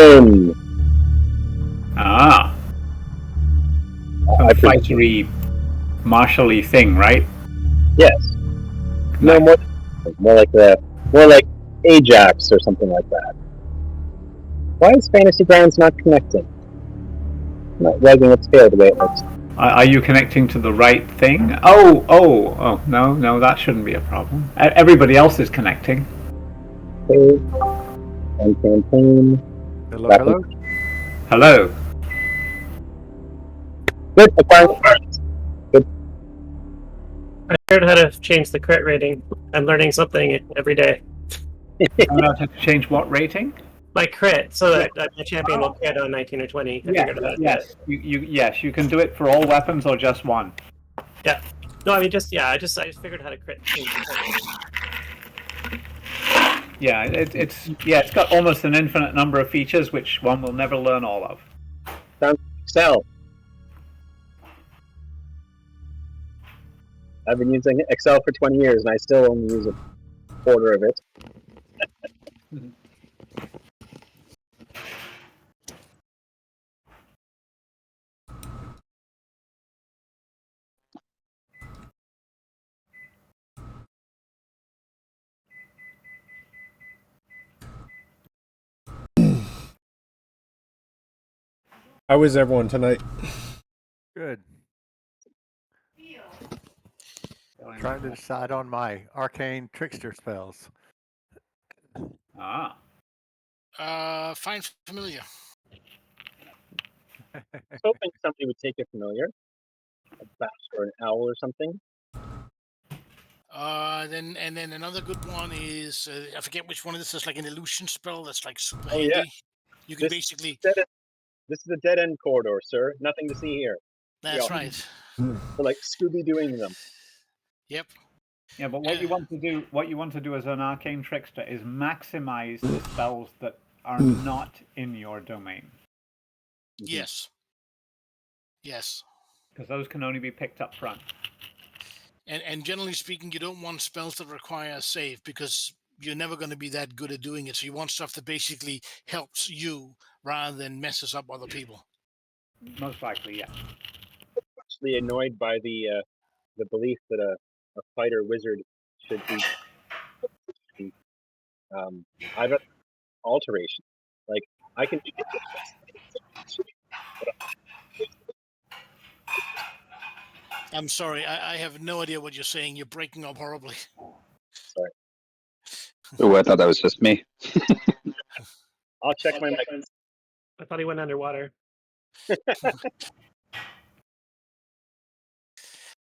Captain! Ah. Some fightery, martial-y thing, right? Yes. No, more like Ajax or something like that. Why is Fantasy Grounds not connecting? Not wagging its tail the way it looks. Are you connecting to the right thing? Oh, no, that shouldn't be a problem. Everybody else is connecting. Okay. And campaign. Hello. Hello. Good, acquiring cards. Good. I learned how to change the crit rating. I'm learning something every day. You know how to change what rating? My crit, so that my champion will crit on 19 or 20. I figured out how to do it. Yes, you can do it for all weapons or just one. Yeah. No, I mean I just figured how to crit change the crit rating. Yeah, it's got almost an infinite number of features, which one will never learn all of. Sounds like Excel. I've been using Excel for 20 years, and I still only use a quarter of it. How is everyone tonight? Good. Trying to decide on my arcane trickster spells. Ah. Find familiar. I was hoping somebody would take a familiar, a bat or an owl or something. Then another good one is I forget which one of this is like an illusion spell that's like super Oh, handy. yeah. You can basically. This is a dead end corridor, sir. Nothing to see here. That's right. We're like Scooby doing them. Yep. Yeah, but what you want to do as an arcane trickster is maximize the spells that are not in your domain. Yes. Yes. Because those can only be picked up front. And generally speaking, you don't want spells that require a save because you're never going to be that good at doing it. So you want stuff that basically helps you rather than messes up other people. Most likely, yeah. Actually annoyed by the belief that a fighter wizard should be I've got alteration. Like I can do I'm sorry, I have no idea what you're saying. You're breaking up horribly. Sorry. Oh, I thought that was just me. I'll check my mic. I thought he went underwater.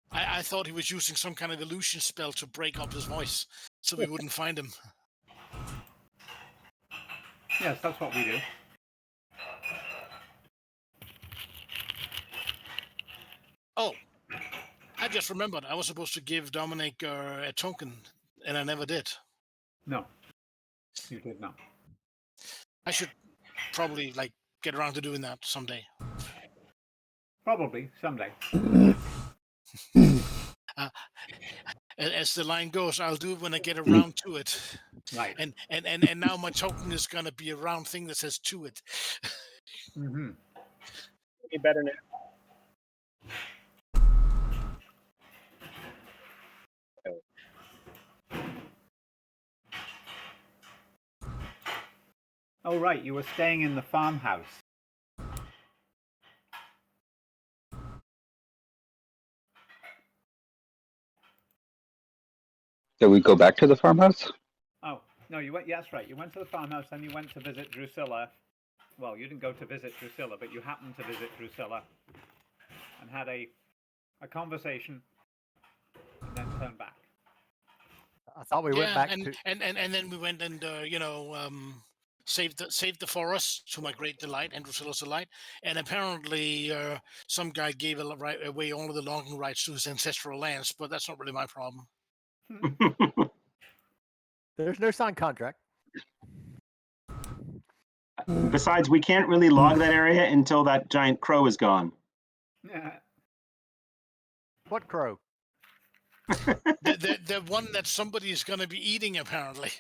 I thought he was using some kind of illusion spell to break up his voice so we wouldn't find him. Yes, that's what we do. Oh, I just remembered. I was supposed to give Dominic a token, and I never did. No, you did not. I should probably get around to doing that someday. Probably someday. As the line goes, I'll do it when I get around to it. Right. And now my token is gonna be a round thing that says "to it." Mm-hmm. Be better now. Oh, right, you were staying in the farmhouse. Did we go back to the farmhouse? Oh, no, you went, yes, right. You went to the farmhouse, then you went to visit Drusilla. Well, you didn't go to visit Drusilla, but you happened to visit Drusilla and had a conversation and then turned back. I thought we went back and to. And then we went and saved the forest to my great delight and Drusilla's delight. And apparently, some guy gave away all of the logging rights to his ancestral lands, but that's not really my problem. There's no signed contract. Besides, we can't really log that area until that giant crow is gone. What crow? the one that somebody is going to be eating, apparently.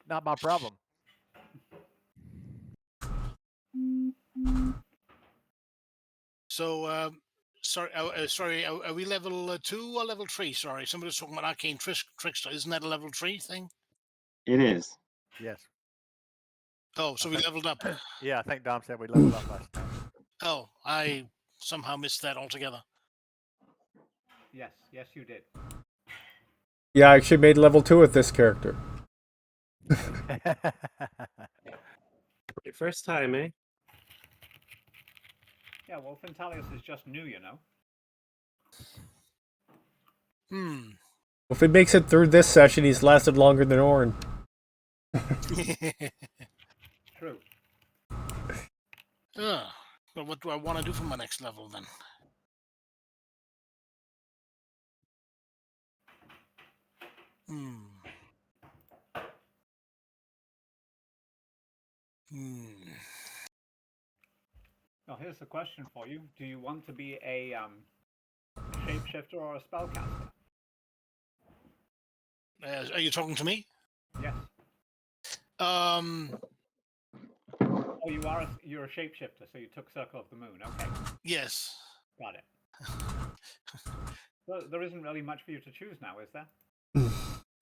Not my problem. So, sorry, are we level 2 or level 3? Sorry, somebody was talking about Arcane Trickster. Isn't that a level 3 thing? It is. Yes. Oh, so we think- leveled up. Yeah, I think Dom said we leveled up last time. Oh, I somehow missed that altogether. Yes, you did. Yeah, I actually made level 2 with this character. Your first time, eh? Yeah, well, Fintalius is just new, you know. If he makes it through this session, he's lasted longer than Orin. True. Well, what do I want to do for my next level then? Now, here's the question for you. Do you want to be a shapeshifter or a spellcaster? Are you talking to me? Yes. Oh, you're a shapeshifter, so you took Circle of the Moon. Okay. Yes. Got it. Well, there isn't really much for you to choose now, is there?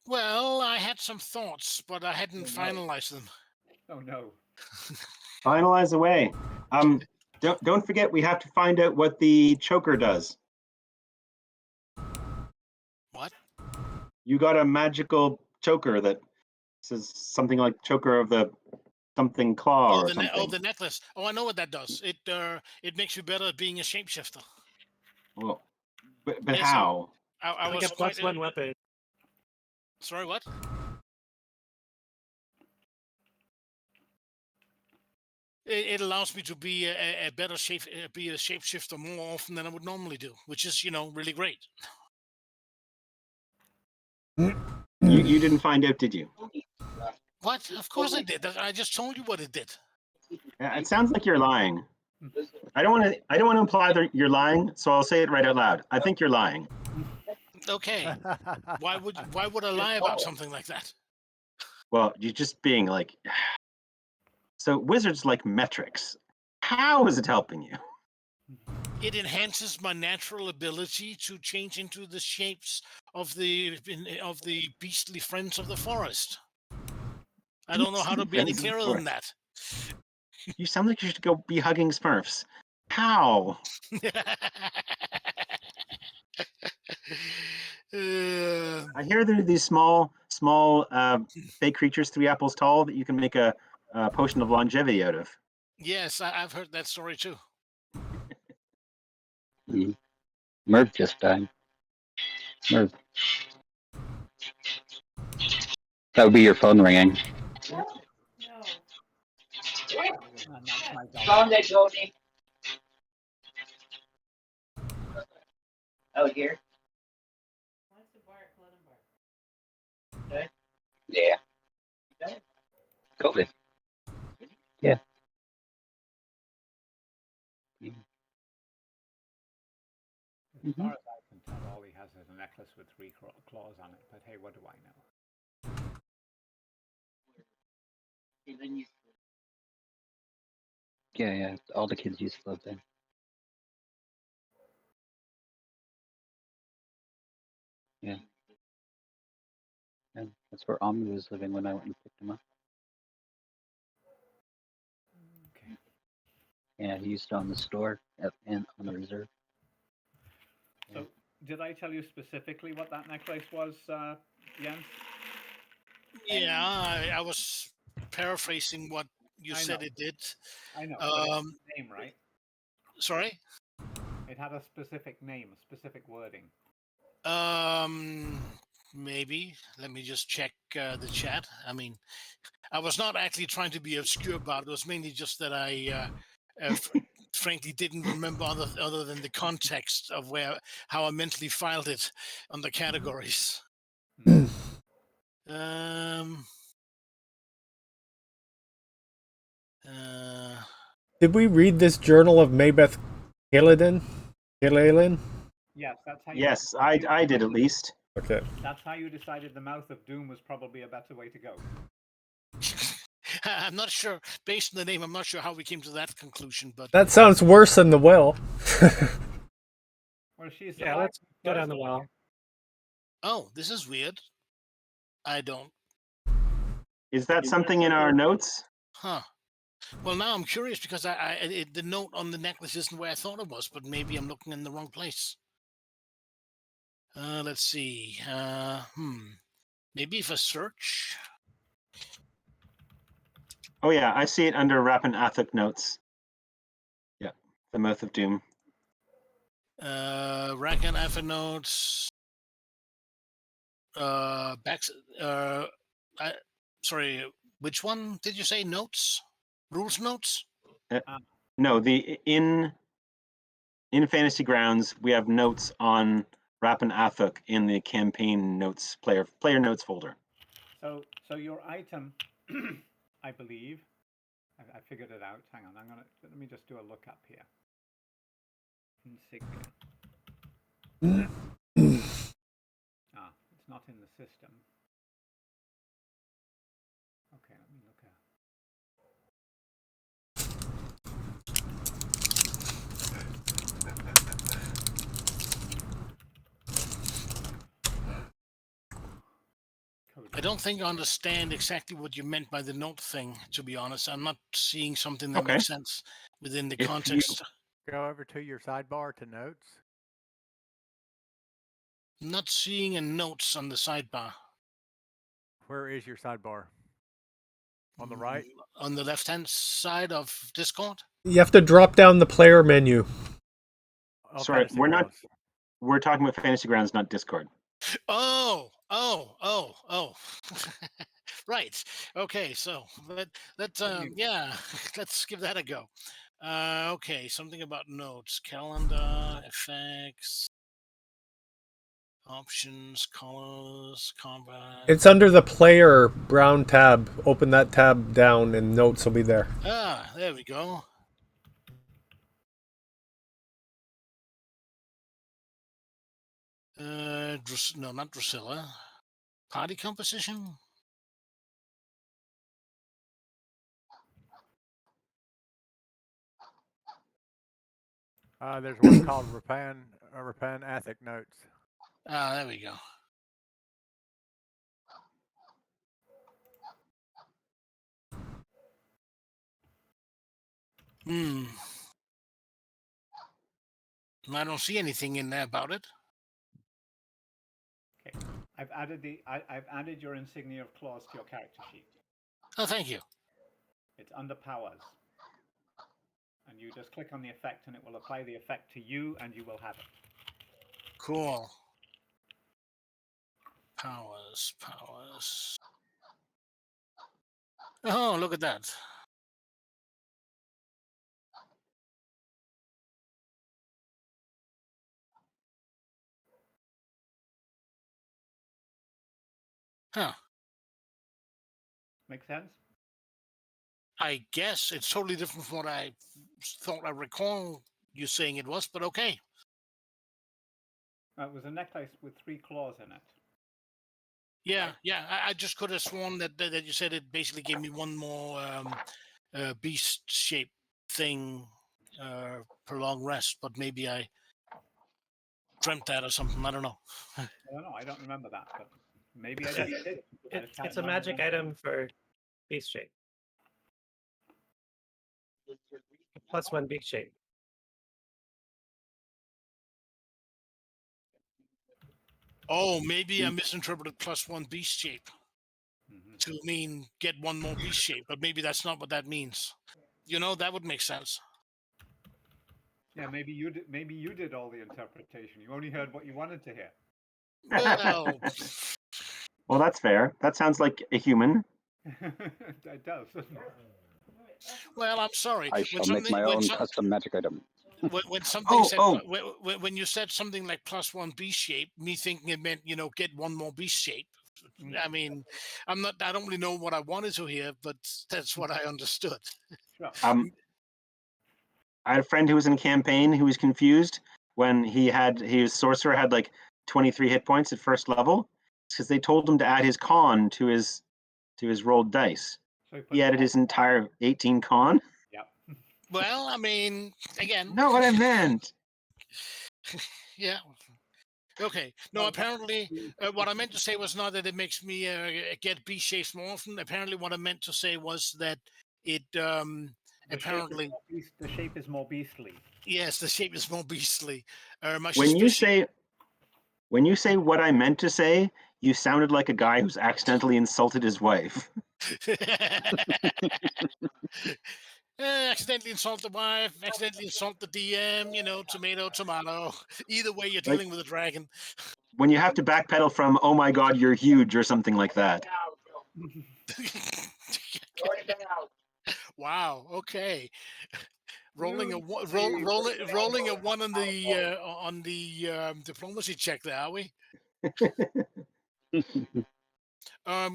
Well, I had some thoughts, but I hadn't finalized them. Oh no. Finalize away. Don't forget, we have to find out what the choker does. What? You got a magical choker that says something like choker of the something claw or something. The necklace. Oh, I know what that does. It makes you better at being a shapeshifter. Well, but Yes, how? I was Get quite. +1 weapon. Sorry, what? It allows me to be a better shapeshifter more often than I would normally do, which is, really great. You didn't find out, did you? What? Of course I did. I just told you what it did. Yeah, it sounds like you're lying. I don't want to imply that you're lying, so I'll say it right out loud. I think you're lying. Okay. Why would I lie about something like that? Well, you're just being like. So wizards like metrics. How is it helping you? It enhances my natural ability to change into the shapes of the beastly friends of the forest. I don't know how to be any clearer than that. You sound like you should go be hugging Smurfs. How? I hear there are these small fake creatures, 3 apples tall, that you can make a potion of longevity out of. Yes, I've heard that story too. Merv just died. Merv. That would be your phone ringing. Found it, Tony. Oh, here. Okay. Yeah. COVID. Yeah. As far as I can tell, all he has is a necklace with 3 claws on it. But hey, what do I know? Yeah. All the kids used to live there. Yeah. Yeah. That's where Ami was living when I went and picked him up. Okay. Yeah, he used to own the store on the reserve. So, did I tell you specifically what that necklace was, Jens? Yeah, I was paraphrasing what you said it did. I know. But it had a name, right? Sorry? It had a specific name, a specific wording. Maybe. Let me just check the chat. I mean, I was not actually trying to be obscure about it. It was mainly just that I frankly didn't remember other than the context of how I mentally filed it on the categories. Did we read this journal of Maybeth Gillilan? Yes, that's how. Yes, I did at least. Okay. That's how you decided the Mouth of Doom was probably a better way to go. I'm not sure. Based on the name, I'm not sure how we came to that conclusion. But That sounds worse than the well. Well, she's Yeah, let's go down the well. oh, this is weird. I don't. Is that something in our notes? Huh. Well, now I'm curious because the note on the necklace isn't where I thought it was, but maybe I'm looking in the wrong place. Let's see. Maybe if I search. Oh yeah, I see it under Rappan Athuk notes. Yeah, the Mouth of Doom. Rappan Athuk notes. Sorry, which one did you say? Notes? Rules notes? No, the in Fantasy Grounds we have notes on Rappan Athuk in the campaign notes player notes folder. So your item, I believe, I figured it out. Hang on, let me just do a lookup here. Insignia. It's not in the system. Okay, let me look at. I don't think I understand exactly what you meant by the note thing, to be honest. I'm not seeing something that makes sense within the context. Go over to your sidebar to notes. Not seeing a notes on the sidebar. Where is your sidebar? On the right? On the left-hand side of Discord? You have to drop down the player menu. Sorry, we're talking about Fantasy Grounds, not Discord. Oh. Right. Okay, so let's give that a go. Okay, something about notes, calendar, effects, options, colors, combat. It's under the player brown tab. Open that tab down and notes will be there. Ah, there we go. No, not Drusilla. Party composition? There's one called Rappan Athuk notes. Ah, there we go. I don't see anything in there about it. Okay, I've added your insignia of claws to your character sheet. Oh, thank you. It's under powers, and you just click on the effect, and it will apply the effect to you, and you will have it. Cool. Powers. Oh, look at that. Huh. Make sense? I guess it's totally different from what I thought I recall you saying it was, but okay. It was a necklace with 3 claws in it. Yeah. I just could have sworn that you said it basically gave me one more beast shape thing per long rest, but maybe I dreamt that or something. I don't know. I don't know. I don't remember that, but maybe I did. It's a magic item for beast shape. +1 beast shape. Oh, maybe I misinterpreted +1 beast shape to mean get one more beast shape, but maybe that's not what that means. That would make sense. Yeah, maybe you did. Maybe you did all the interpretation. You only heard what you wanted to hear. Well, well, that's fair. That sounds like a human. It does. Well, I'm sorry. I shall make my own custom magic item. When something said, when you said something like +1 beast shape, me thinking it meant get one more beast shape. I mean, I don't really know what I wanted to hear, but that's what I understood. Sure. I had a friend who was in campaign who was confused when his sorcerer had like 23 hit points at first level because they told him to add his con to his rolled dice. So So he added his entire 18 con. Yep. Well, I mean, again, Not what I meant. yeah. Okay. No, apparently, what I meant to say was not that it makes me get B shapes more often. Apparently, what I meant to say was that it apparently the shape is more beastly. Yes, the shape is more beastly. My When you suspicion. say what I meant to say, you sounded like a guy who's accidentally insulted his wife. Accidentally insult the wife, accidentally insult the DM, tomato, tomato. Either way, you're dealing with a dragon. When you have to backpedal from, oh my god, you're huge, or something like that. Wow, okay. Rolling a rolling a one on the diplomacy check there, are we?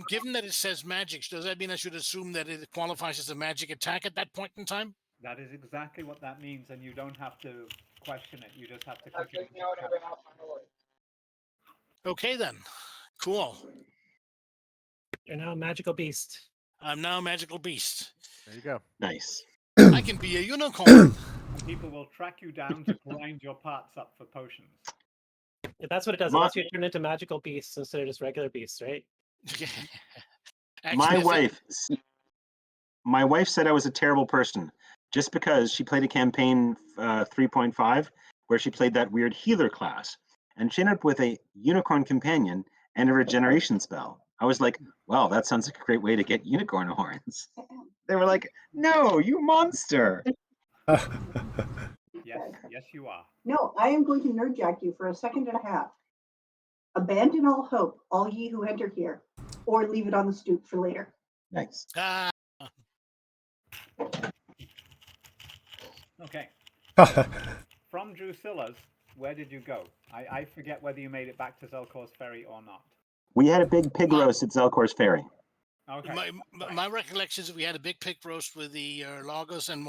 Given that it says magic, does that mean I should assume that it qualifies as a magic attack at that point in time? That is exactly what that means, and you don't have to question it. You just have to click it. Okay then. Cool. You're now a magical beast. I'm now a magical beast. There you go. Nice. I can be a unicorn. People will track you down to grind your parts up for potions. Yeah, that's what it does. It lets you turn into magical beasts instead of just regular beasts, right? My wife said I was a terrible person just because she played a campaign 3.5 where she played that weird healer class, and she ended up with a unicorn companion and a regeneration spell. I was like, well, that sounds like a great way to get unicorn horns. They were like, no, you monster. Yes, you are. No, I am going to nerdjack you for a second and a half. Abandon all hope, all ye who enter here, or leave it on the stoop for later. Nice. Okay. From Drusilla's, where did you go? I forget whether you made it back to Zelkor's Ferry or not. We had a big pig roast at Zelkor's Ferry. Okay. My recollection is we had a big pig roast with the loggers, and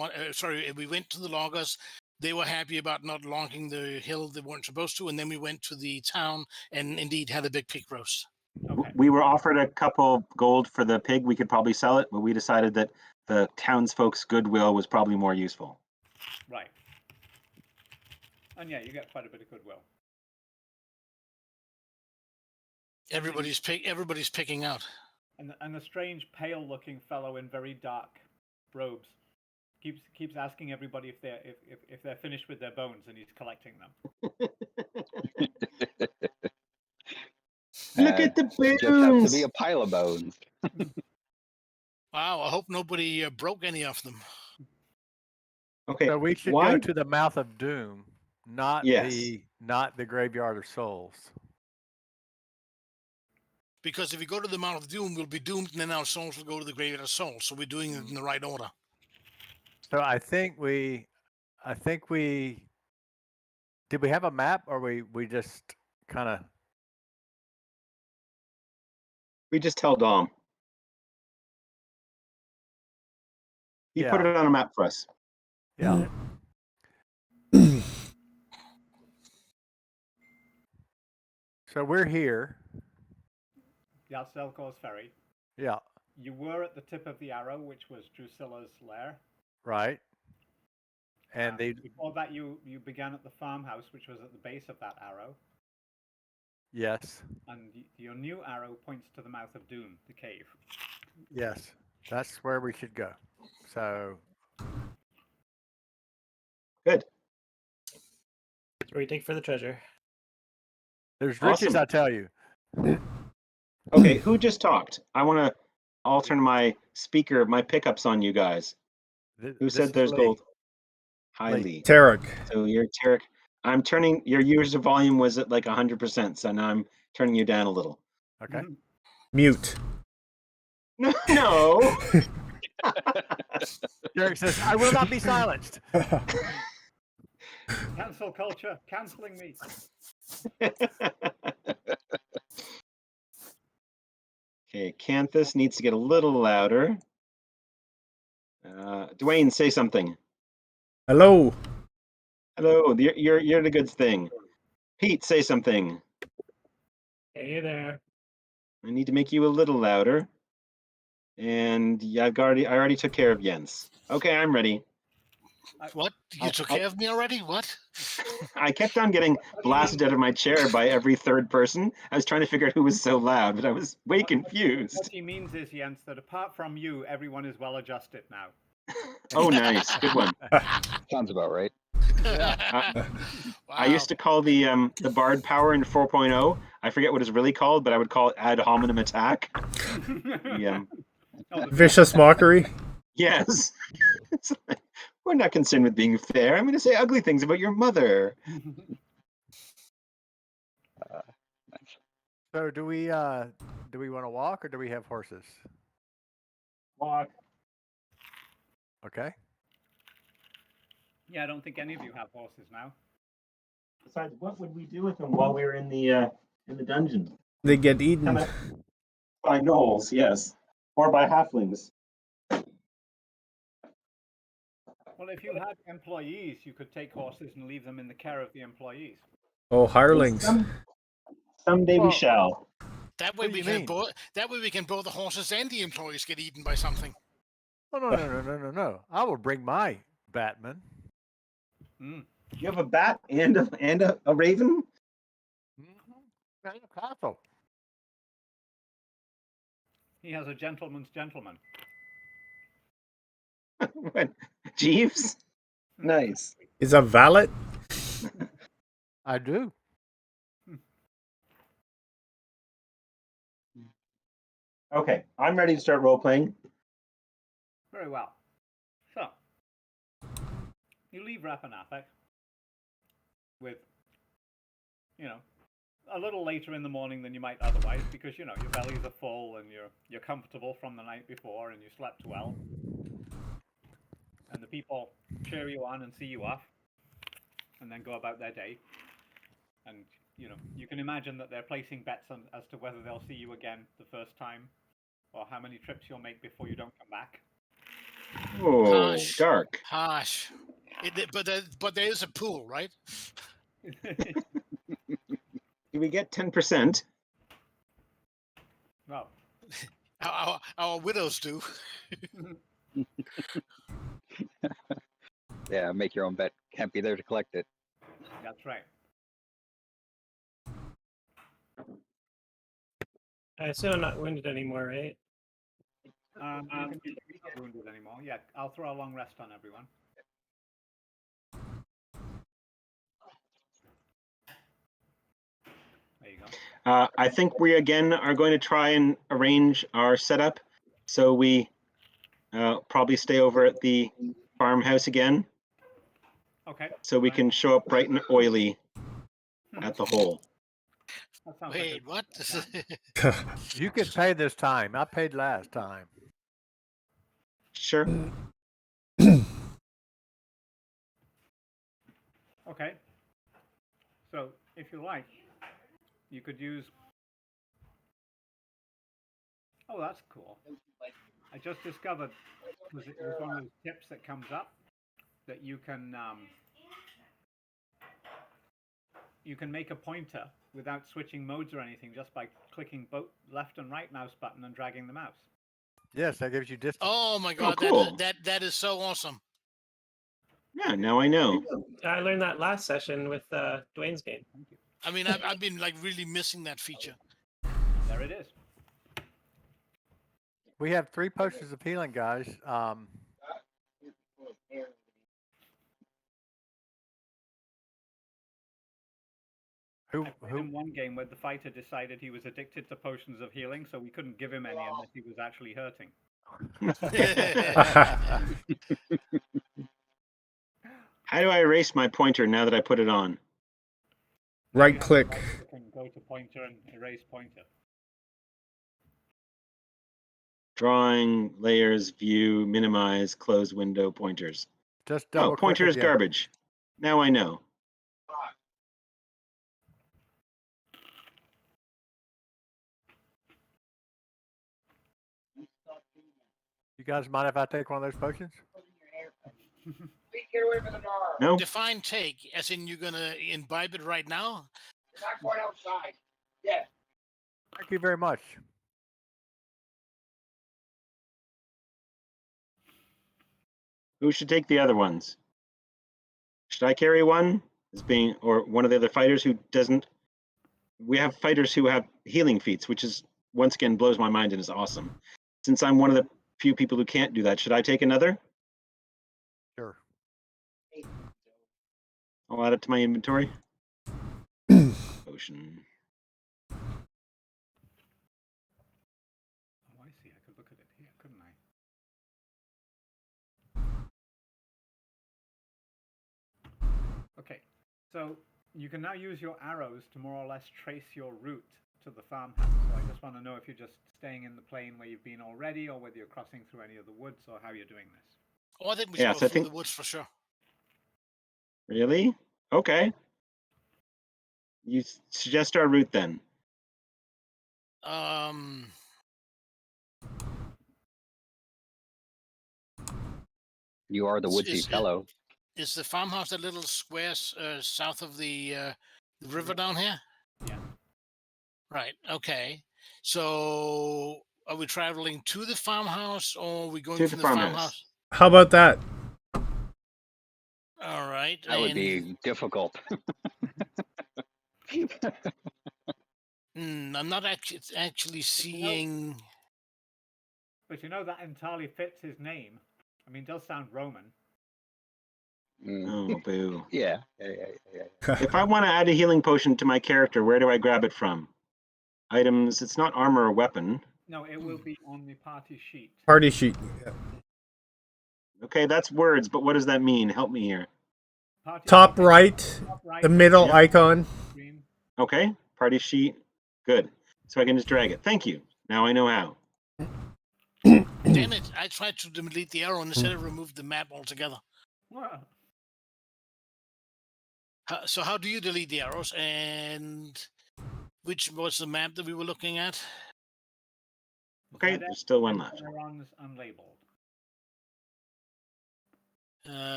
we went to the loggers. They were happy about not logging the hill they weren't supposed to, and then we went to the town and indeed had a big pig roast. Okay. We were offered a couple gold for the pig. We could probably sell it, but we decided that the townsfolk's goodwill was probably more useful. Right. And yeah, you get quite a bit of goodwill. Everybody's picking out. And the strange, pale-looking fellow in very dark robes keeps asking everybody if they're finished with their bones, and he's collecting them. Look at the bones. Just have to be a pile of bones. Wow, I hope nobody broke any of them. Okay. So we should go to the mouth of doom, not the graveyard of souls. Because if we go to the Mount of Doom, we'll be doomed, and then our souls will go to the Graveyard of Souls. So we're doing it in the right order. So I think we did we have a map, or we just kind of. We just tell Dom. He put it on a map for us. Yeah. So we're here. Yeah, Zelkor's Ferry. Yeah. You were at the tip of the arrow, which was Drusilla's lair. Right. And before that, you began at the farmhouse, which was at the base of that arrow. Yes. And your new arrow points to the mouth of Doom, the cave. Yes, that's where we should go. So. Good. That's where we dig for the treasure. There's riches, I tell you. Okay, who just talked? I want to alter my speaker, my pickups on you guys. Who said there's gold? Hi, Lee. Tarek. So you're Tarek. I'm turning your user volume was at like 100%, so now I'm turning you down a little. Okay. Mute. No. Derek says, "I will not be silenced." Cancel culture, canceling me. Okay, Canthus needs to get a little louder. Dwayne, say something. Hello. Hello, you're the good thing. Pete, say something. Hey there. I need to make you a little louder. And yeah, I already took care of Jens. Okay, I'm ready. What? You took care of me already? What? I kept on getting blasted out of my chair by every third person. I was trying to figure out who was so loud, but I was way confused. What he means is, Jens, that apart from you, everyone is well adjusted now. Oh, nice. Good one. Sounds about right. I used to call the Bard power in 4.0. I forget what it's really called, but I would call it ad hominem attack. Vicious mockery. Yes. It's like, we're not concerned with being fair. I'm going to say ugly things about your mother. So do we want to walk or do we have horses? Walk. Okay. Yeah, I don't think any of you have horses now. Besides, what would we do with them while we were in the dungeon? They get eaten. By gnolls, yes. Or by halflings. Well, if you had employees, you could take horses and leave them in the care of the employees. Oh, hirelings. Someday we shall. That way we can both. That way we can both the horses and the employees get eaten by something. Oh, no. I will bring my Batman. Mm. You have a bat and a raven? Mm-hmm. And a castle. He has a gentleman's gentleman. What? Jeeves? Nice. Is a valet? I do. Okay, I'm ready to start role playing. Very well. So, you leave Rappan Athuk with, a little later in the morning than you might otherwise, because your bellies are full and you're comfortable from the night before and you slept well. And the people cheer you on and see you off, and then go about their day. And you can imagine that they're placing bets on as to whether they'll see you again the first time, or how many trips you'll make before you don't come back. Oh, dark. Harsh. But there is a pool, right? Do we get 10%? Well, our widows do. Yeah, make your own bet. Can't be there to collect it. That's right. I assume I'm not wounded anymore, right? You can be not wounded anymore. Yeah, I'll throw a long rest on everyone. There you go. I think we again are going to try and arrange our setup so we probably stay over at the farmhouse again. Okay. So we can show up bright and oily at the hole. Wait, what? You can pay this time. I paid last time. Sure. Okay. So, if you like, you could use... Oh, that's cool. I just discovered, because it was one of those tips that comes up, that you can make a pointer without switching modes or anything, just by clicking both left and right mouse button and dragging the mouse. Yes, that gives you distance. Oh my god, cool. that is so awesome. Yeah, now I know. I learned that last session with Dwayne's game. I mean, I've been like really missing that feature. There it is. We have 3 potions of healing, guys. I played in one game where the fighter decided he was addicted to potions of healing, so we couldn't give him any unless he was actually hurting. How do I erase my pointer now that I put it on? Right click. You can go to pointer and erase pointer. Drawing, layers, view, minimize, close window, pointers. Just double pointer is garbage. Now I know. You guys mind if I take one of those potions? Get away from the bar. No. Define take, as in you're gonna imbibe it right now? Not going outside. Yes. Thank you very much. Who should take the other ones? Should I carry one as being, or one of the other fighters who doesn't? We have fighters who have healing feats, which is once again blows my mind and is awesome. Since I'm one of the few people who can't do that, should I take another? Sure. I'll add it to my inventory. Potion. Oh, I see. I could look at it here, couldn't I? Okay, so you can now use your arrows to more or less trace your route to the farmhouse. So I just want to know if you're just staying in the plain where you've been already, or whether you're crossing through any of the woods, or how you're doing this. Oh, I think we should go through the woods for sure. Really? Okay. You suggest our route then. You are the woodsy fellow. Is the farmhouse that little square south of the river down here? Yeah. Right. Okay. So, are we traveling to the farmhouse, or are we going from the farmhouse? How about that? All right. That would be difficult. I'm not actually seeing. But you know that entirely fits his name. I mean, it does sound Roman. Oh, boo. Yeah. If I want to add a healing potion to my character, where do I grab it from? Items. It's not armor or weapon. No, it will be on the party sheet. Party sheet. Yeah. Okay, that's words, but what does that mean? Help me here. Top right, the middle icon. Okay, party sheet. Good. So I can just drag it. Thank you. Now I know how. Damn it! I tried to delete the arrow and instead of remove the map altogether. Wow. So how do you delete the arrows? And which was the map that we were looking at? Okay, there's still one left. Unlabeled.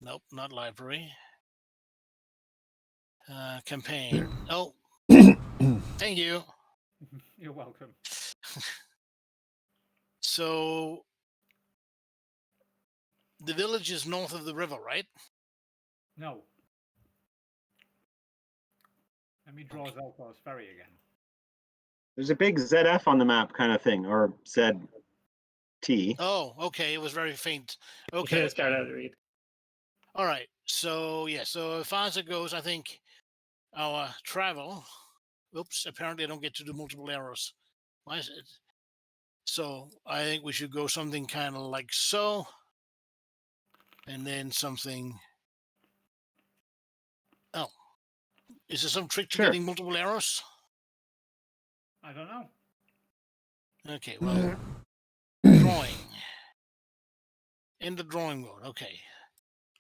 Nope, not library. Campaign. Oh, thank you. You're welcome. So the village is north of the river, right? No. Let me draw Zelkor's ferry again. There's a big ZF on the map kind of thing, or ZT. Oh, okay. It was very faint. Okay. It's kind of read. All right. So, yeah. So, as far as it goes, I think our travel. Oops. Apparently, I don't get to do multiple arrows. Why is it? So, I think we should go something kind of like so. And then something. Oh. Is there some trick to getting multiple arrows? I don't know. Okay, well, drawing. In the drawing mode, okay.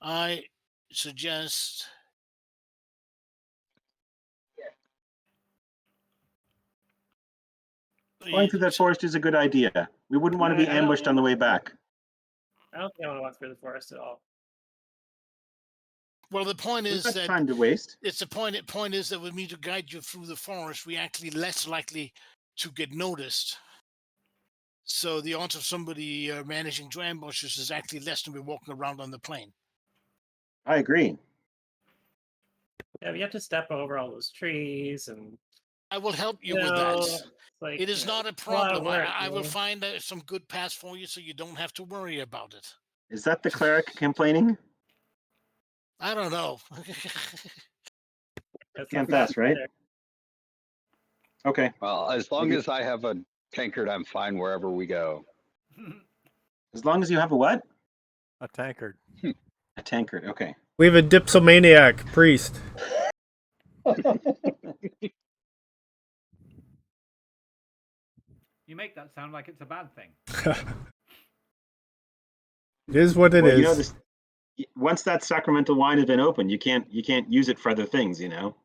I suggest... Going through that forest is a good idea. We wouldn't want to be ambushed on the way back. I don't think I want to walk through the forest at all. Well, the point is that time to waste. It's the point. The point is that with me to guide you through the forest, we're actually less likely to get noticed. So the odds of somebody managing to ambush us is actually less than we're walking around on the plain. I agree. Yeah, we have to step over all those trees, and I will help you with that. Like, it is not a problem. I will find some good paths for you, so you don't have to worry about it. Is that the cleric complaining? I don't know. Can't pass, right? Okay. Well, as long as I have a tankard, I'm fine wherever we go. As long as you have a what? A tankard. A tankard, okay. We have a dipsomaniac priest. You make that sound like it's a bad thing. It is what it is. You know, once that sacramental wine has been opened, you can't use it for other things. You know,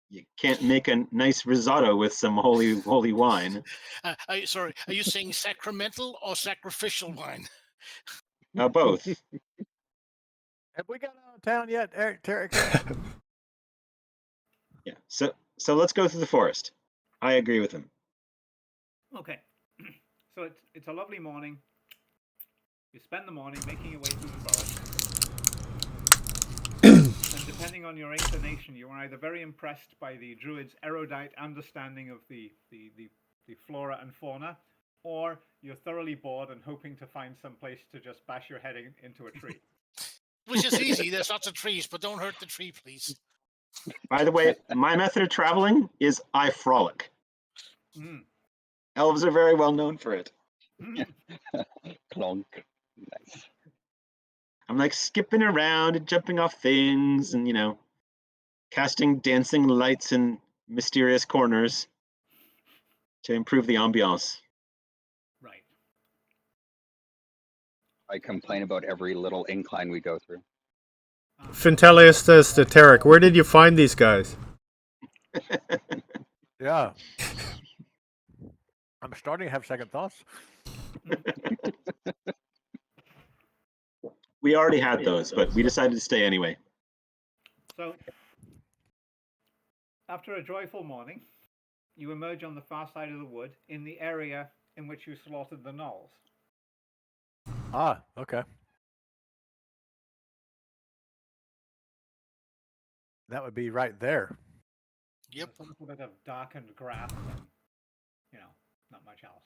you can't make a nice risotto with some holy wine. Sorry, are you saying sacramental or sacrificial wine? Both. Have we got out of town yet, Eric? Yeah. So let's go through the forest. I agree with him. Okay. So it's a lovely morning. You spend the morning making your way through the forest. And depending on your inclination, you are either very impressed by the druid's erudite understanding of the flora and fauna, or you're thoroughly bored and hoping to find some place to just bash your head into a tree. Which is easy. There's lots of trees, but don't hurt the tree, please. By the way, my method of traveling is I frolic. Mm. Elves are very well known for it. Clonk. Nice. I'm like skipping around and jumping off things and, casting dancing lights in mysterious corners to improve the ambiance. Right. I complain about every little incline we go through. Fintelius says to Tarek, where did you find these guys? Yeah. I'm starting to have second thoughts. We already had those, but we decided to stay anyway. So, after a joyful morning, you emerge on the far side of the wood in the area in which you slaughtered the gnolls. Ah, okay. That would be right there. Yep. There's a little bit of darkened grass and, not much else.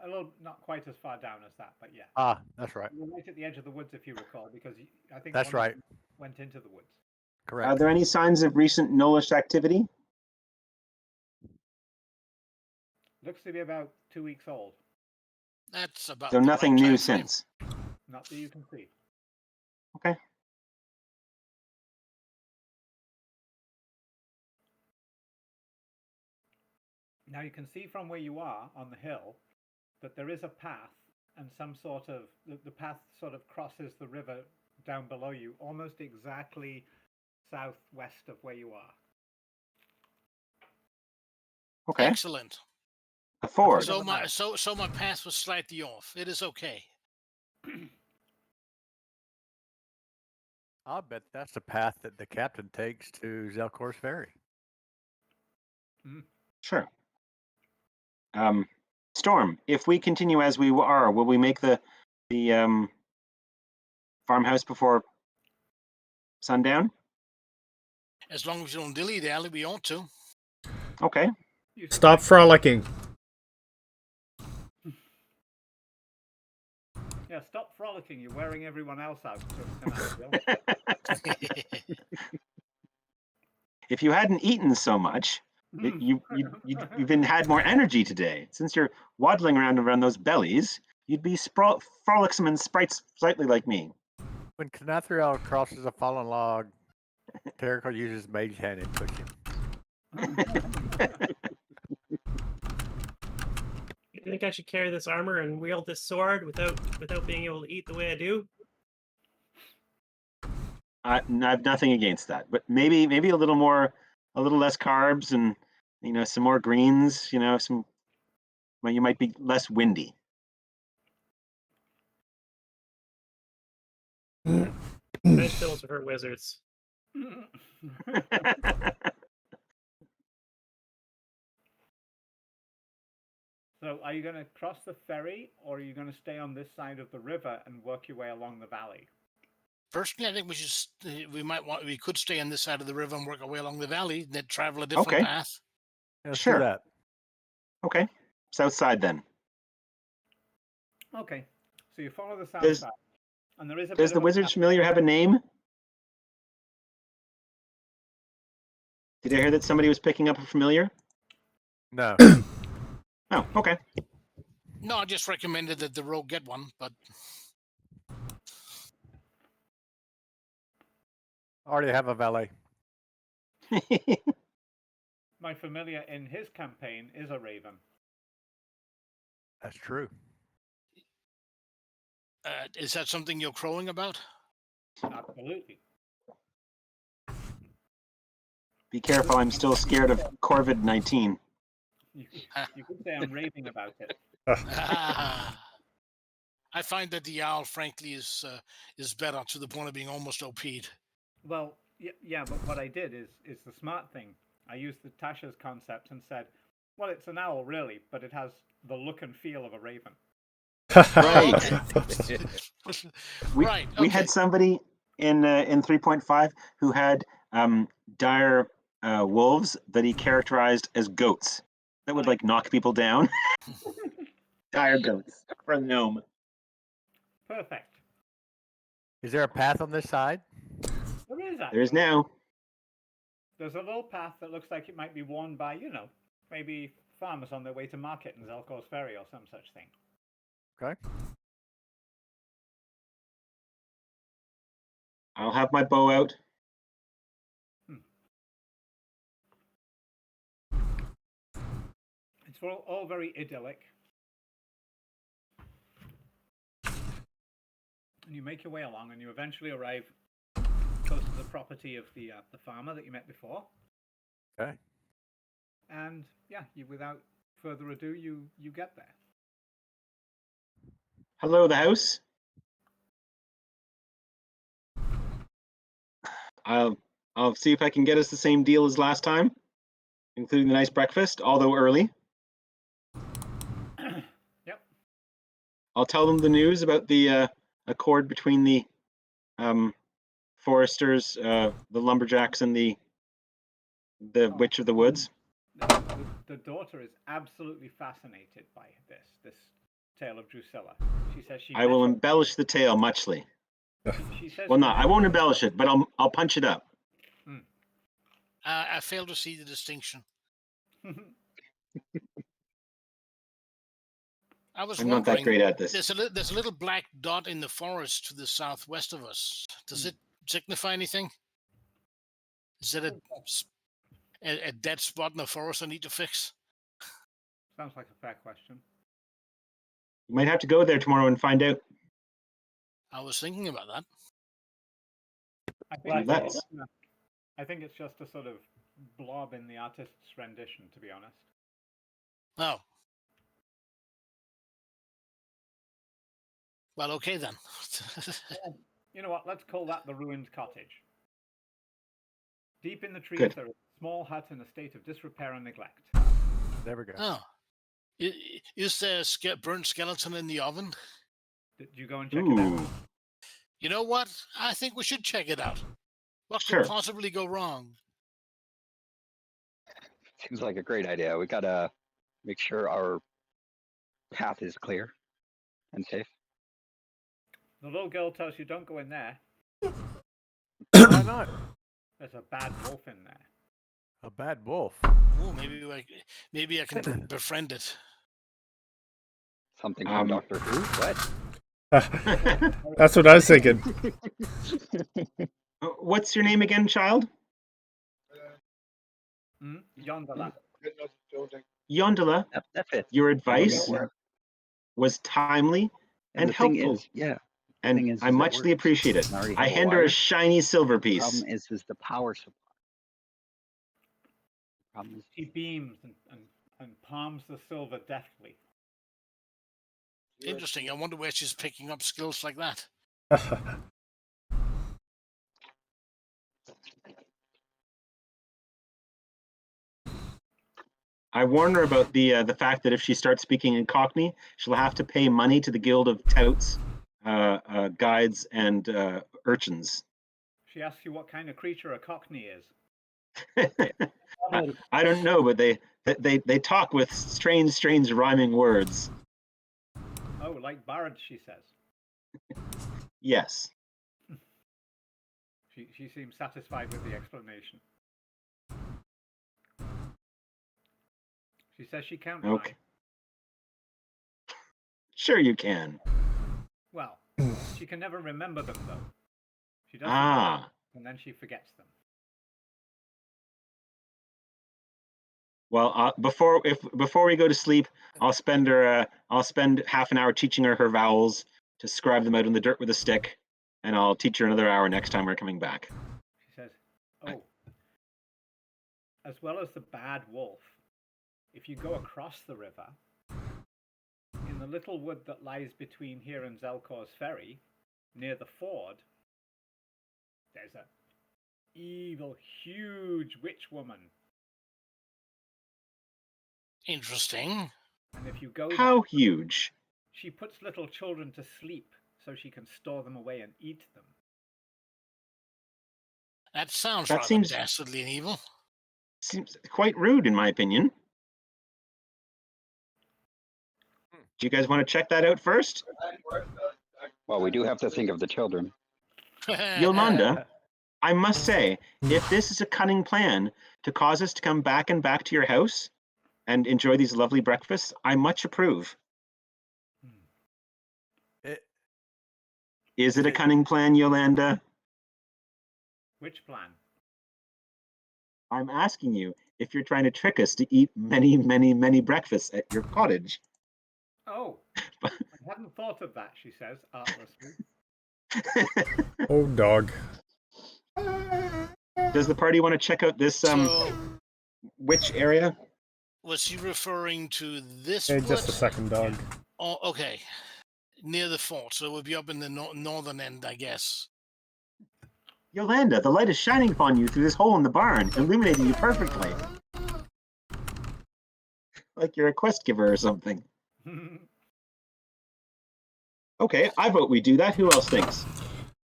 A little, not quite as far down as that, but yeah. Ah, that's right. You're right at the edge of the woods, if you recall, because I think That's right. Went into the woods. Correct. Are there any signs of recent gnollish activity? Looks to be about 2 weeks old. That's about So the nothing right new time frame. since. Not that you can see. Okay. Now you can see from where you are on the hill that there is a path, and the path sort of crosses the river down below you, almost exactly southwest of where you are. Okay. Excellent. A ford. So my path was slightly off. It is okay. I'll bet that's the path that the captain takes to Zelkor's Ferry. Sure. Storm, if we continue as we are, will we make the farmhouse before sundown? As long as you don't dilly-dally, we ought to. Okay. Stop frolicking. Yeah, stop frolicking. You're wearing everyone else out. If you hadn't eaten so much, you've had more energy today. Since you're waddling around those bellies, you'd be frolicsome and slightly like me. When Canathriel crosses a fallen log, Tarek will use his mage hand and push him. You think I should carry this armor and wield this sword without being able to eat the way I do? I have nothing against that, but maybe a little less carbs and some more greens. You might be less windy. Vegetables are for wizards. So, are you going to cross the ferry, or are you going to stay on this side of the river and work your way along the valley? Personally, I think we could stay on this side of the river and work our way along the valley, then travel a different path. Yeah, let's sure. do that. Okay. South side then. Okay. So you follow the south side. And there is does the wizard's familiar have a name? Did I hear that somebody was picking up a familiar? No. Oh, okay. No, I just recommended that the rogue get one, but I already have a valet. My familiar in his campaign is a raven. That's true. Is that something you're crowing about? Absolutely. Be careful, I'm still scared of COVID-19. You could say I'm raving about it. I find that the owl, frankly, is better to the point of being almost OP'd. Well, yeah, but what I did is the smart thing. I used the Tasha's concept and said, well, it's an owl, really, but it has the look and feel of a raven. Right. We, Right. we Okay. had somebody in 3.5 who had dire wolves that he characterized as goats that would like knock people down. Dire goats for a gnome. Perfect. Is there a path on this side? There is actually. There is now. There's a little path that looks like it might be worn by, maybe farmers on their way to market in Zelkor's Ferry or some such thing. Okay. I'll have my bow out. It's all very idyllic. And you make your way along, and you eventually arrive close to the property of the farmer that you met before. Okay. And yeah, without further ado, you get there. Hello, the house. I'll see if I can get us the same deal as last time, including the nice breakfast, although early. Yep. I'll tell them the news about the accord between the foresters, the lumberjacks, and the Witch of the Woods. The daughter is absolutely fascinated by this tale of Drusilla. She says I will embellish the tale muchly. She says. Well, no, I won't embellish it, but I'll punch it up. I fail to see the distinction. I was I'm wondering, not that great at this. There's a little black dot in the forest to the southwest of us. Does it signify anything? Is it a dead spot in the forest I need to fix? Sounds like a fair question. You might have to go there tomorrow and find out. I was thinking about that. I think it's just a sort of blob in the artist's rendition, to be honest. Oh. Well, okay then. You know what? Let's call that the ruined cottage. Deep in the trees, Good. there is a small hut in a state of disrepair and neglect. There we go. Oh. Is there a burnt skeleton in the oven? Did you go and check it out? You know what? I think we should check it out. What Sure. could possibly go wrong? Seems like a great idea. We gotta make sure our path is clear and safe. The little girl tells you don't go in there. Why not? There's a bad wolf in there. A bad wolf. Oh, maybe I can befriend it. Something from Doctor Who? What? That's what I was thinking. What's your name again, child? Yondala. Yondala. That's it. Your advice was timely and helpful. And I muchly appreciate it. I hand her a shiny silver piece. The problem is the power supply. He beams and palms the silver deftly. Interesting. I wonder where she's picking up skills like that. I warn her about the fact that if she starts speaking in Cockney, she'll have to pay money to the Guild of Touts, Guides, and Urchins. She asks you what kind of creature a Cockney is. I don't know, but they talk with strange rhyming words. Oh, like bards, she says. Yes. She seems satisfied with the explanation. She says she can't Okay. rhyme. Sure you can. Well, she can never remember them, though. She does and then she forgets them. Well, before we go to sleep, I'll spend half an hour teaching her vowels to scribe them out in the dirt with a stick, and I'll teach her another hour next time we're coming back. She says, "Oh, as well as the bad wolf, if you go across the river, in the little wood that lies between here and Zelkor's Ferry, near the ford, there's a evil, huge witch woman. Interesting. And if you go How huge? she puts little children to sleep so she can store them away and eat them. That sounds That rather seems- dastardly and evil. Seems quite rude, in my opinion. Do you guys want to check that out first? Well, we do have to think of the children. Yolanda, I must say, if this is a cunning plan to cause us to come back and back to your house and enjoy these lovely breakfasts, I much approve. Is it a cunning plan, Yolanda? Which plan? I'm asking you if you're trying to trick us to eat many, many, many breakfasts at your cottage. Oh, I hadn't thought of that, she says, artlessly. Oh, dog. Does the party want to check out this witch area? Was he referring to this Hey, just a wood? second, dog. Oh, okay. Near the fort, so it would be up in the northern end, I guess. Yolanda, the light is shining upon you through this hole in the barn, illuminating you perfectly. Like you're a quest giver or something. Okay, I vote we do that. Who else thinks?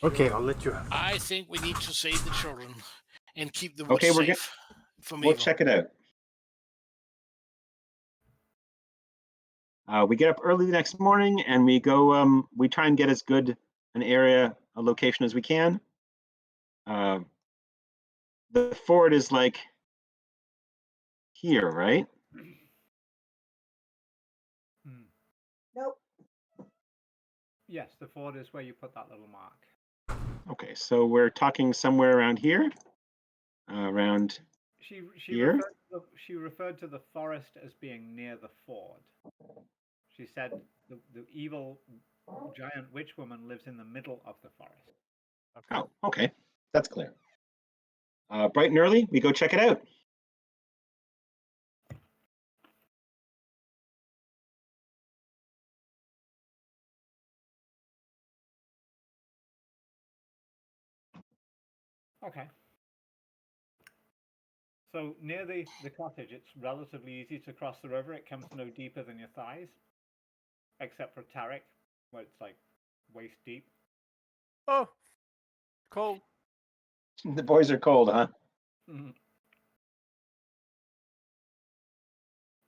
Okay, I'll let you have it. I think we need to save the children and keep the woods Okay, safe from we'll evil. check it out. We get up early the next morning and we go, we try and get as good an area, a location as we can. The fort is like here, right? Nope. Yes, the fort is where you put that little mark. Okay, so we're talking somewhere around here, around She here. referred to the forest as being near the ford. She said the evil giant witch woman lives in the middle of the forest. Okay. Oh, okay, that's clear. Bright and early, we go check it out. Okay. So near the cottage, it's relatively easy to cross the river. It comes no deeper than your thighs, except for Tarek, where it's like waist deep. Oh, cold. The boys are cold, huh? Mm-hmm.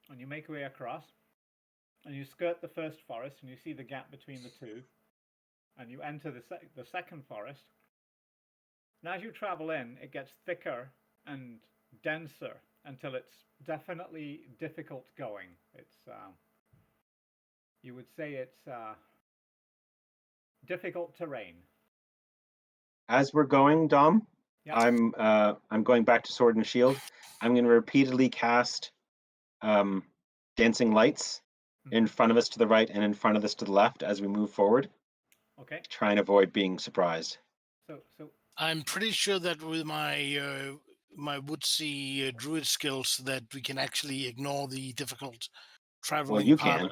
And you make your way across, and you skirt the first forest, and you see the gap between the two, and you enter the second forest. And as you travel in, it gets thicker and denser until it's definitely difficult going. It's you would say it's difficult terrain. As we're going, Dom, Yep. I'm going back to Sword and Shield. I'm going to repeatedly cast dancing lights in front of us to the right and in front of us to the left as we move forward. Okay. Try and avoid being surprised. So I'm pretty sure that with my my woodsy druid skills that we can actually ignore the difficult traveling Well, you part. can.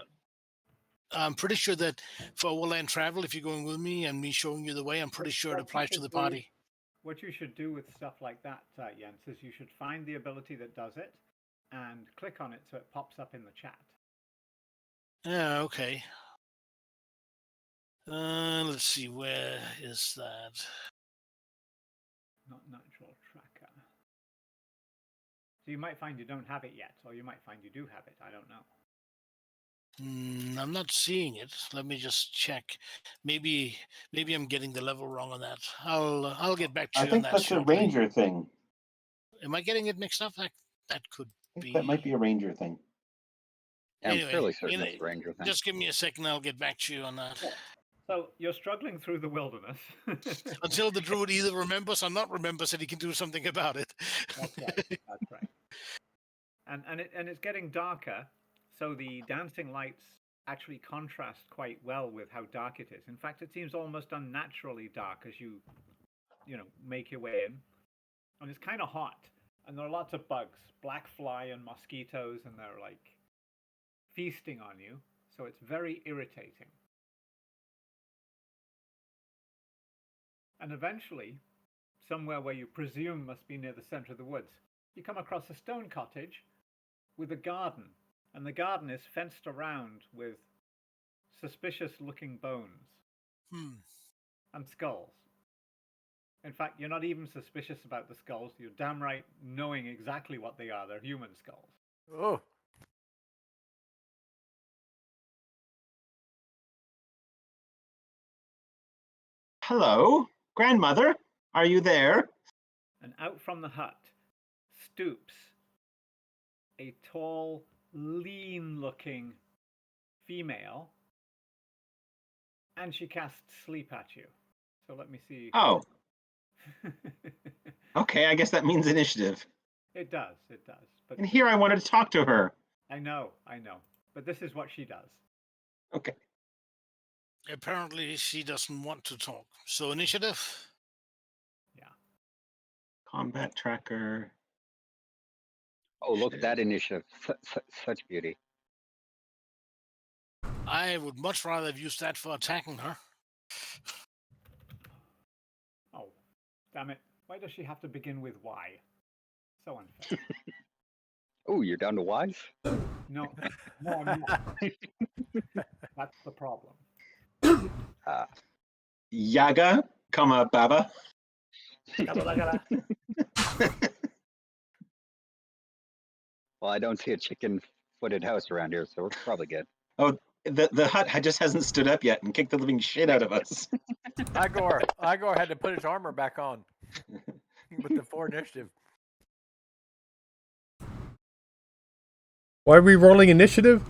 I'm pretty sure that for overland travel, if you're going with me and me showing you the way, I'm pretty sure it applies to the party. what you should do with stuff like that, Jens, is you should find the ability that does it and click on it so it pops up in the chat. Yeah, okay. Let's see, where is that? Not natural tracker. So you might find you don't have it yet, or you might find you do have it. I don't know. I'm not seeing it. Let me just check. Maybe I'm getting the level wrong on that. I'll get back to you on that that's shortly. a ranger thing. Am I getting it mixed up? That could be. That might be a ranger thing. I'm Anyway, fairly certain it's a ranger thing. Just give me a second. I'll get back to you on that. So you're struggling through the wilderness. Until the druid either remembers or not remembers that he can do something about it. That's right. That's right. And it's getting darker, so the dancing lights actually contrast quite well with how dark it is. In fact, it seems almost unnaturally dark as you make your way in. And it's kind of hot. And there are lots of bugs, black fly and mosquitoes, and they're like feasting on you. So it's very irritating. And eventually, somewhere where you presume must be near the center of the woods, you come across a stone cottage with a garden. And the garden is fenced around with suspicious-looking bones Hmm. and skulls. In fact, you're not even suspicious about the skulls. You're damn right knowing exactly what they are. They're human skulls. Oh. Hello, grandmother. Are you there? And out from the hut stoops a tall, lean-looking female, and she casts sleep at you. So let me see. Oh. Okay, I guess that means initiative. It does. But And here I wanted to talk to her. I know. But this is what she does. Okay. Apparently, she doesn't want to talk. So initiative. Yeah. Combat tracker. Oh, look at that initiative. Such beauty. I would much rather have used that for attacking her. Oh, damn it. Why does she have to begin with Y? So unfair. Oh, you're down to Ys? No, I'm not. That's the problem. Yaga, Baba. Well, I don't see a chicken-footed house around here, so we're probably good. Oh, the hut just hasn't stood up yet and kicked the living shit out of us. Igor had to put his armor back on with the 4 initiative. Why are we rolling initiative?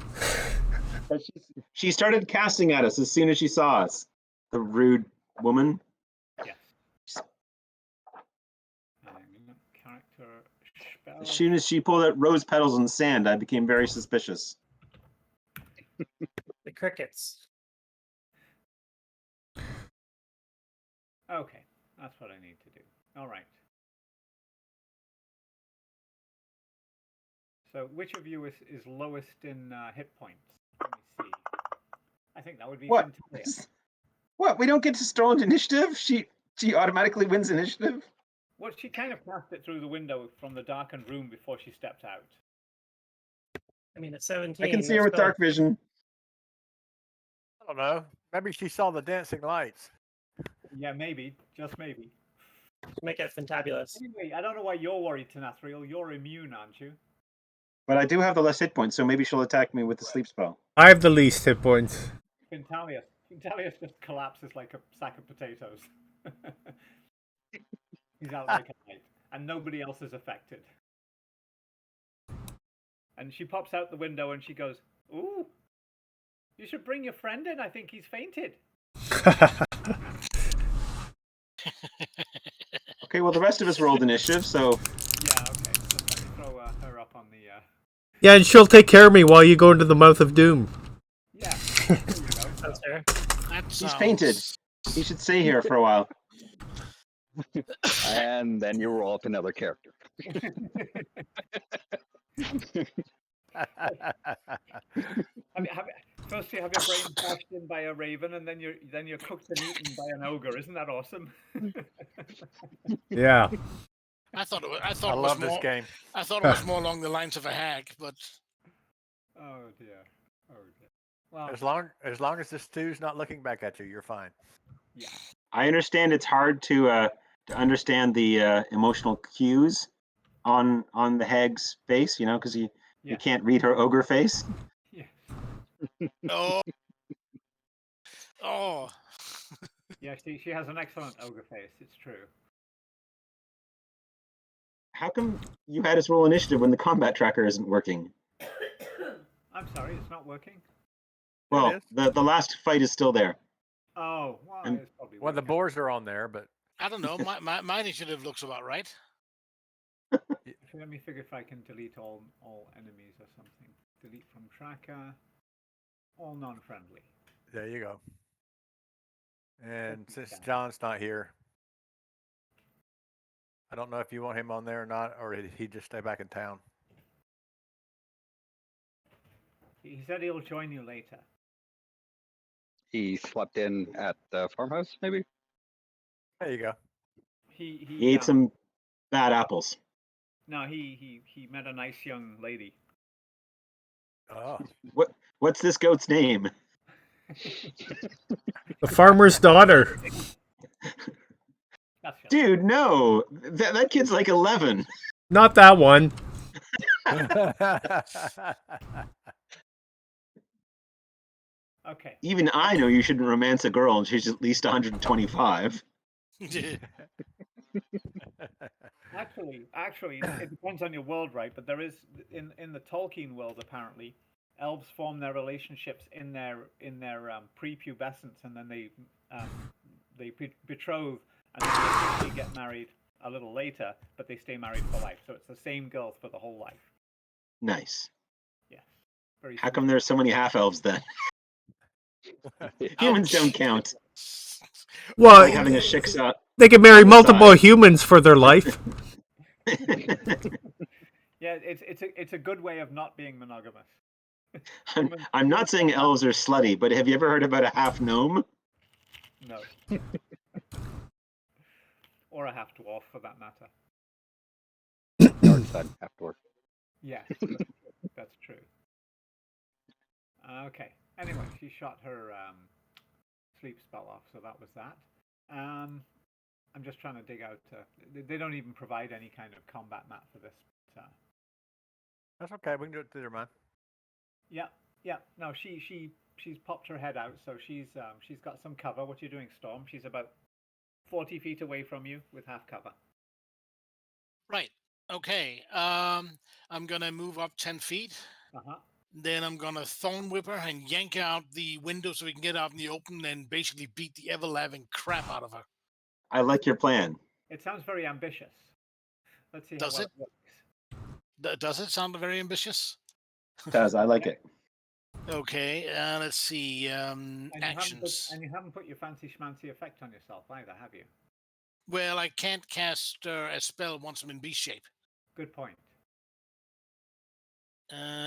She started casting at us as soon as she saw us. The rude woman. Yes. Character spell. As soon as she pulled out rose petals and sand, I became very suspicious. The crickets. Okay, that's what I need to do. All right. So, which of you is lowest in hit points? Let me see. I think that would be What? Fintalia. What? We don't get to stolen initiative? She automatically wins initiative? Well, she kind of cast it through the window from the darkened room before she stepped out. I mean, at 17. I can see her with dark vision. I don't know. Maybe she saw the dancing lights. Yeah, maybe. Just maybe. Make it fantabulous. Anyway, I don't know why you're worried, Tanathriel. You're immune, aren't you? But I do have the less hit points, so maybe she'll attack me with the sleep spell. I have the least hit points. Fintalia just collapses like a sack of potatoes. He's out like a light, and nobody else is affected. And she pops out the window and she goes, "Ooh, you should bring your friend in. I think he's fainted." Okay, well, the rest of us rolled initiative, so... Yeah, okay. Just let me throw her up on the... Yeah, and she'll take care of me while you go into the mouth of doom. Yeah. There you go. That's fair. He's fainted. He should stay here for a while. And then you roll up another character. First you have your brain bashed in by a raven, and then you're cooked and eaten by an ogre. Isn't that awesome? Yeah. I thought it I love was this more, game. I thought it was more along the lines of a hag, but Oh dear. Well, As long as the stew's not looking back at you, you're fine. Yeah. I understand it's hard to understand the emotional cues on the hag's face, because you can't read her ogre face. Yeah. Oh. Yeah, she has an excellent ogre face. It's true. How come you had us roll initiative when the combat tracker isn't working? I'm sorry, it's not working. Well, the last fight is still there. Oh, well, it's probably. Well, the boars are on there, but I don't know. My initiative looks about right. Let me figure if I can delete all enemies or something. Delete from tracker. All non-friendly. there you go. And since John's not here, I don't know if you want him on there or not, or did he just stay back in town? He said he'll join you later. He slept in at the farmhouse, maybe? There you go. He ate some bad apples. No, he met a nice young lady. Oh. What's this goat's name? The farmer's daughter. That's just Dude, no. That kid's like 11. Not that one. okay. Even I know you shouldn't romance a girl and she's at least 125. Actually, it depends on your world, right? But there is in the Tolkien world apparently, elves form their relationships in their prepubescence, and then they betroth, and then they usually get married a little later, but they stay married for life. So it's the same girls for the whole life. Nice. Yes. Very How sweet. come there's so many half elves then? Humans don't Ouch. count. Well, Like having a shiksa. they can marry on the multiple side. humans for their life. Yeah, it's a good way of not being monogamous. I'm not saying elves are slutty, but have you ever heard about a half gnome? No. Or a half dwarf, for that matter. Dark side, half dwarf. Yes, that's true. Okay. Anyway, she shot her sleep spell off, so that was that. I'm just trying to dig out. They don't even provide any kind of combat map for this. But, That's okay. We can do it through their mind. yeah. No, she's popped her head out, so she's got some cover. What are you doing, Storm? She's about 40 feet away from you with half cover. Right. Okay. I'm gonna move up 10 feet. Uh-huh. Then I'm gonna thorn whip her and yank her out the window so we can get out in the open and basically beat the ever loving crap out of her. I like your plan. It sounds very ambitious. Let's see how Does well it? it works. Does it sound very ambitious? It does. I like it. Okay. Let's see. Actions. And you haven't put your fancy schmancy effect on yourself either, have you? Well, I can't cast a spell once I'm in beast shape. Good point.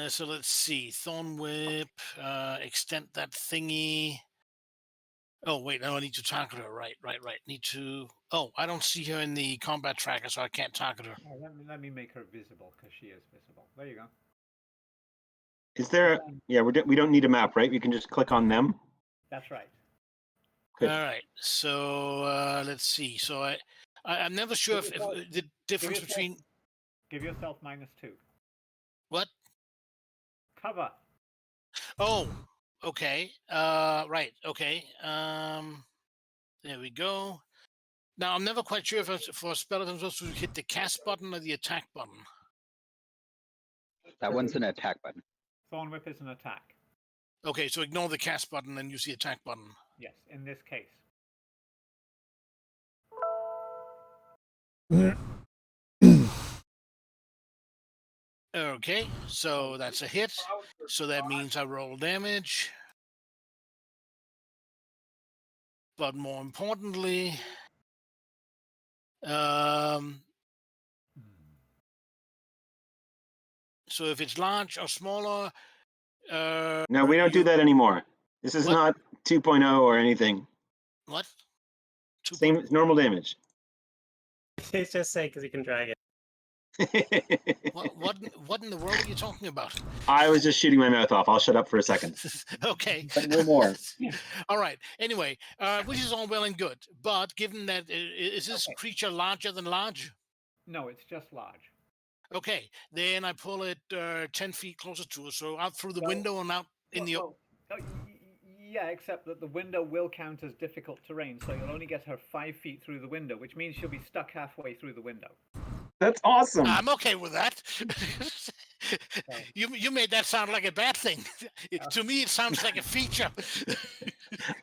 So let's see. Thorn whip. Extend that thingy. Oh wait, no, I need to target her. Right. Need to. Oh, I don't see her in the combat tracker, so I can't target her. Oh, let me make her visible, because she is visible. There you go. Is there? Yeah, we don't need a map, right? We can just click on them. That's right. Good. All right. So let's see. So I'm never sure if the difference between. Give yourself -2. What? Cover. Oh, okay. Right. Okay. There we go. Now I'm never quite sure if for a spell if I'm supposed to hit the cast button or the attack button. That one's an attack button. Thorn whip is an attack. Okay, so ignore the cast button and use the attack button. Yes, in this case. Okay, so that's a hit. So that means I roll damage. But more importantly, so if it's large or smaller, No, we don't do that anymore. This is not 2.0 or anything. What? Same normal damage. He's just saying because he can drag it. What in the world are you talking about? I was just shooting my mouth off. I'll shut up for a second. Okay. No more. All right. Anyway, which is all well and good, but given that is this creature larger than large? No, it's just large. Okay, then I pull it 10 feet closer to her, so out through the window and out in the. Yeah, except that the window will count as difficult terrain, so you'll only get her 5 feet through the window, which means she'll be stuck halfway through the window. That's awesome. I'm okay with that. You made that sound like a bad thing. To me, it sounds like a feature.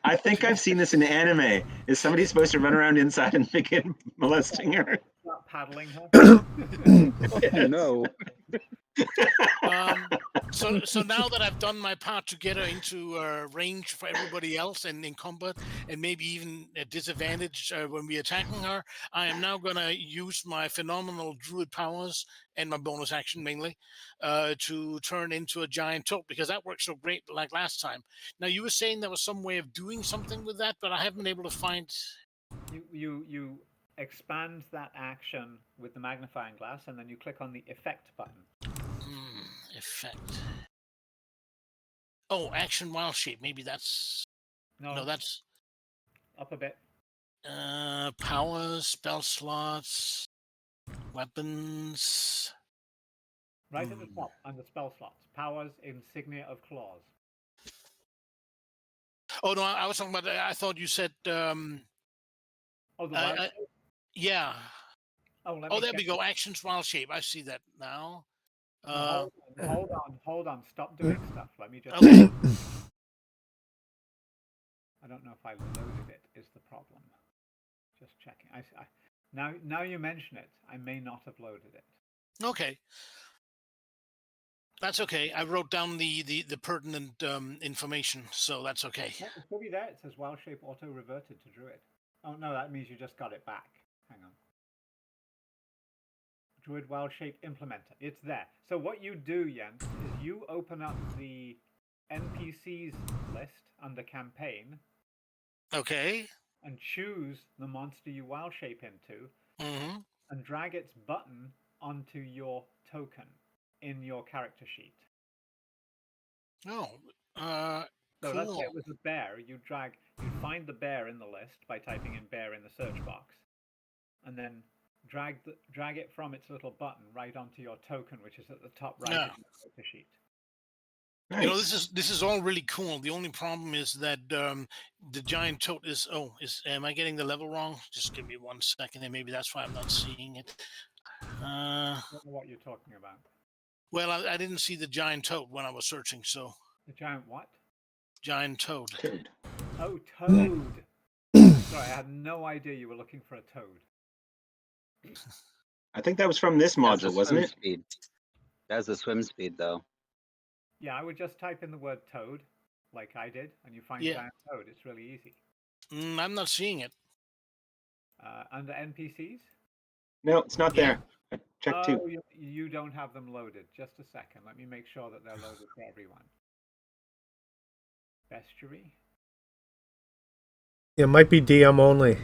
I think I've seen this in anime. Is somebody supposed to run around inside and begin molesting her? Start paddling her. No. So now that I've done my part to get her into range for everybody else and in combat, and maybe even a disadvantage when we're attacking her, I am now going to use my phenomenal druid powers and my bonus action mainly to turn into a giant toad, because that worked so great like last time. Now, you were saying there was some way of doing something with that, but I haven't been able to find. You expand that action with the magnifying glass, and then you click on the effect button. Effect. Oh, action wild shape. Maybe that's No, that's up a bit. powers, spell slots, weapons. Right at the top, under spell slots. Powers, insignia of claws. Oh no, I was talking about. I thought you said. Oh, the wild shape? Yeah. Oh, Oh, there we go. Actions wild shape. I see that now. No, hold on. Stop doing stuff. Let me just. Okay. I don't know if I loaded it. Is the problem? Just checking. Now you mention it, I may not have loaded it. Okay. That's okay. I wrote down the pertinent information, so that's okay. No, it should be there. It says wild shape auto reverted to druid. Oh no, that means you just got it back. Hang on. Druid wild shape implementer. It's there. So what you do, Jens, is you open up the NPCs list under campaign. Okay. And choose the monster you wild shape into, Mm-hmm. and drag its button onto your token in your character sheet. Oh, so cool. let's say it was a bear. You find the bear in the list by typing in bear in the search box, and then drag it from its little button right onto your token, which is at the top right of your character sheet. Nice. You know, this is all really cool. The only problem is that the giant toad is. Am I getting the level wrong? Just give me 1 second, and maybe that's why I'm not seeing it. I don't know what you're talking about. Well, I didn't see the giant toad when I was searching, so. The giant what? Giant toad. Toad. Oh, toad. Sorry, I had no idea you were looking for a toad. I think that was from this module, wasn't it? Speed. That's the swim speed, though. Yeah, I would just type in the word toad, like I did, and you find giant toad. It's really easy. I'm not seeing it. Under NPCs? No, it's not there. I checked too. You don't have them loaded. Just a second. Let me make sure that they're loaded for everyone. Bestiary? It might be DM only.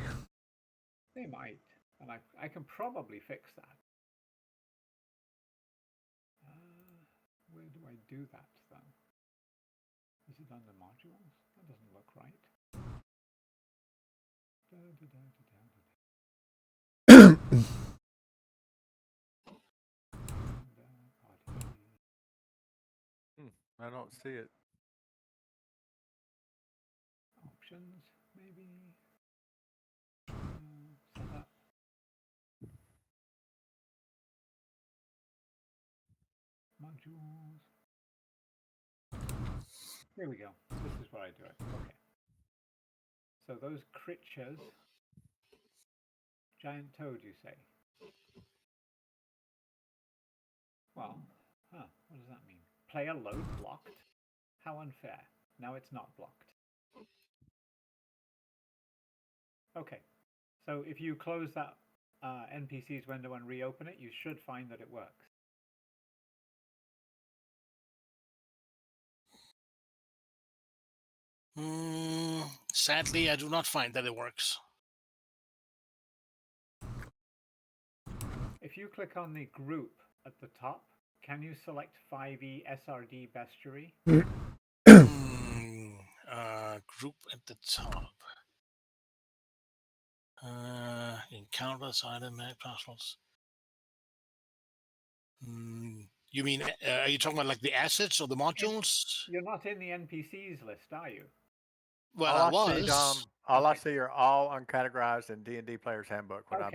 They might. And I can probably fix that. Where do I do that, though? Is it under modules? That doesn't look right. I don't see it. Options, maybe. Setup. Modules. Here we go. This is where I do it. Okay. So those creatures. Giant toad, you say? Well, what does that mean? Player load blocked? How unfair. Now it's not blocked. Okay. So if you close that NPC's window and reopen it, you should find that it works. Sadly, I do not find that it works. If you click on the group at the top, can you select 5e SRD Bestiary? Group at the top. Encounters, item, parcels. You mean, are you talking about like the assets or the modules? You're not in the NPCs list, are you? Well, I was. All I see are all uncategorized in D&D Player's Handbook when I look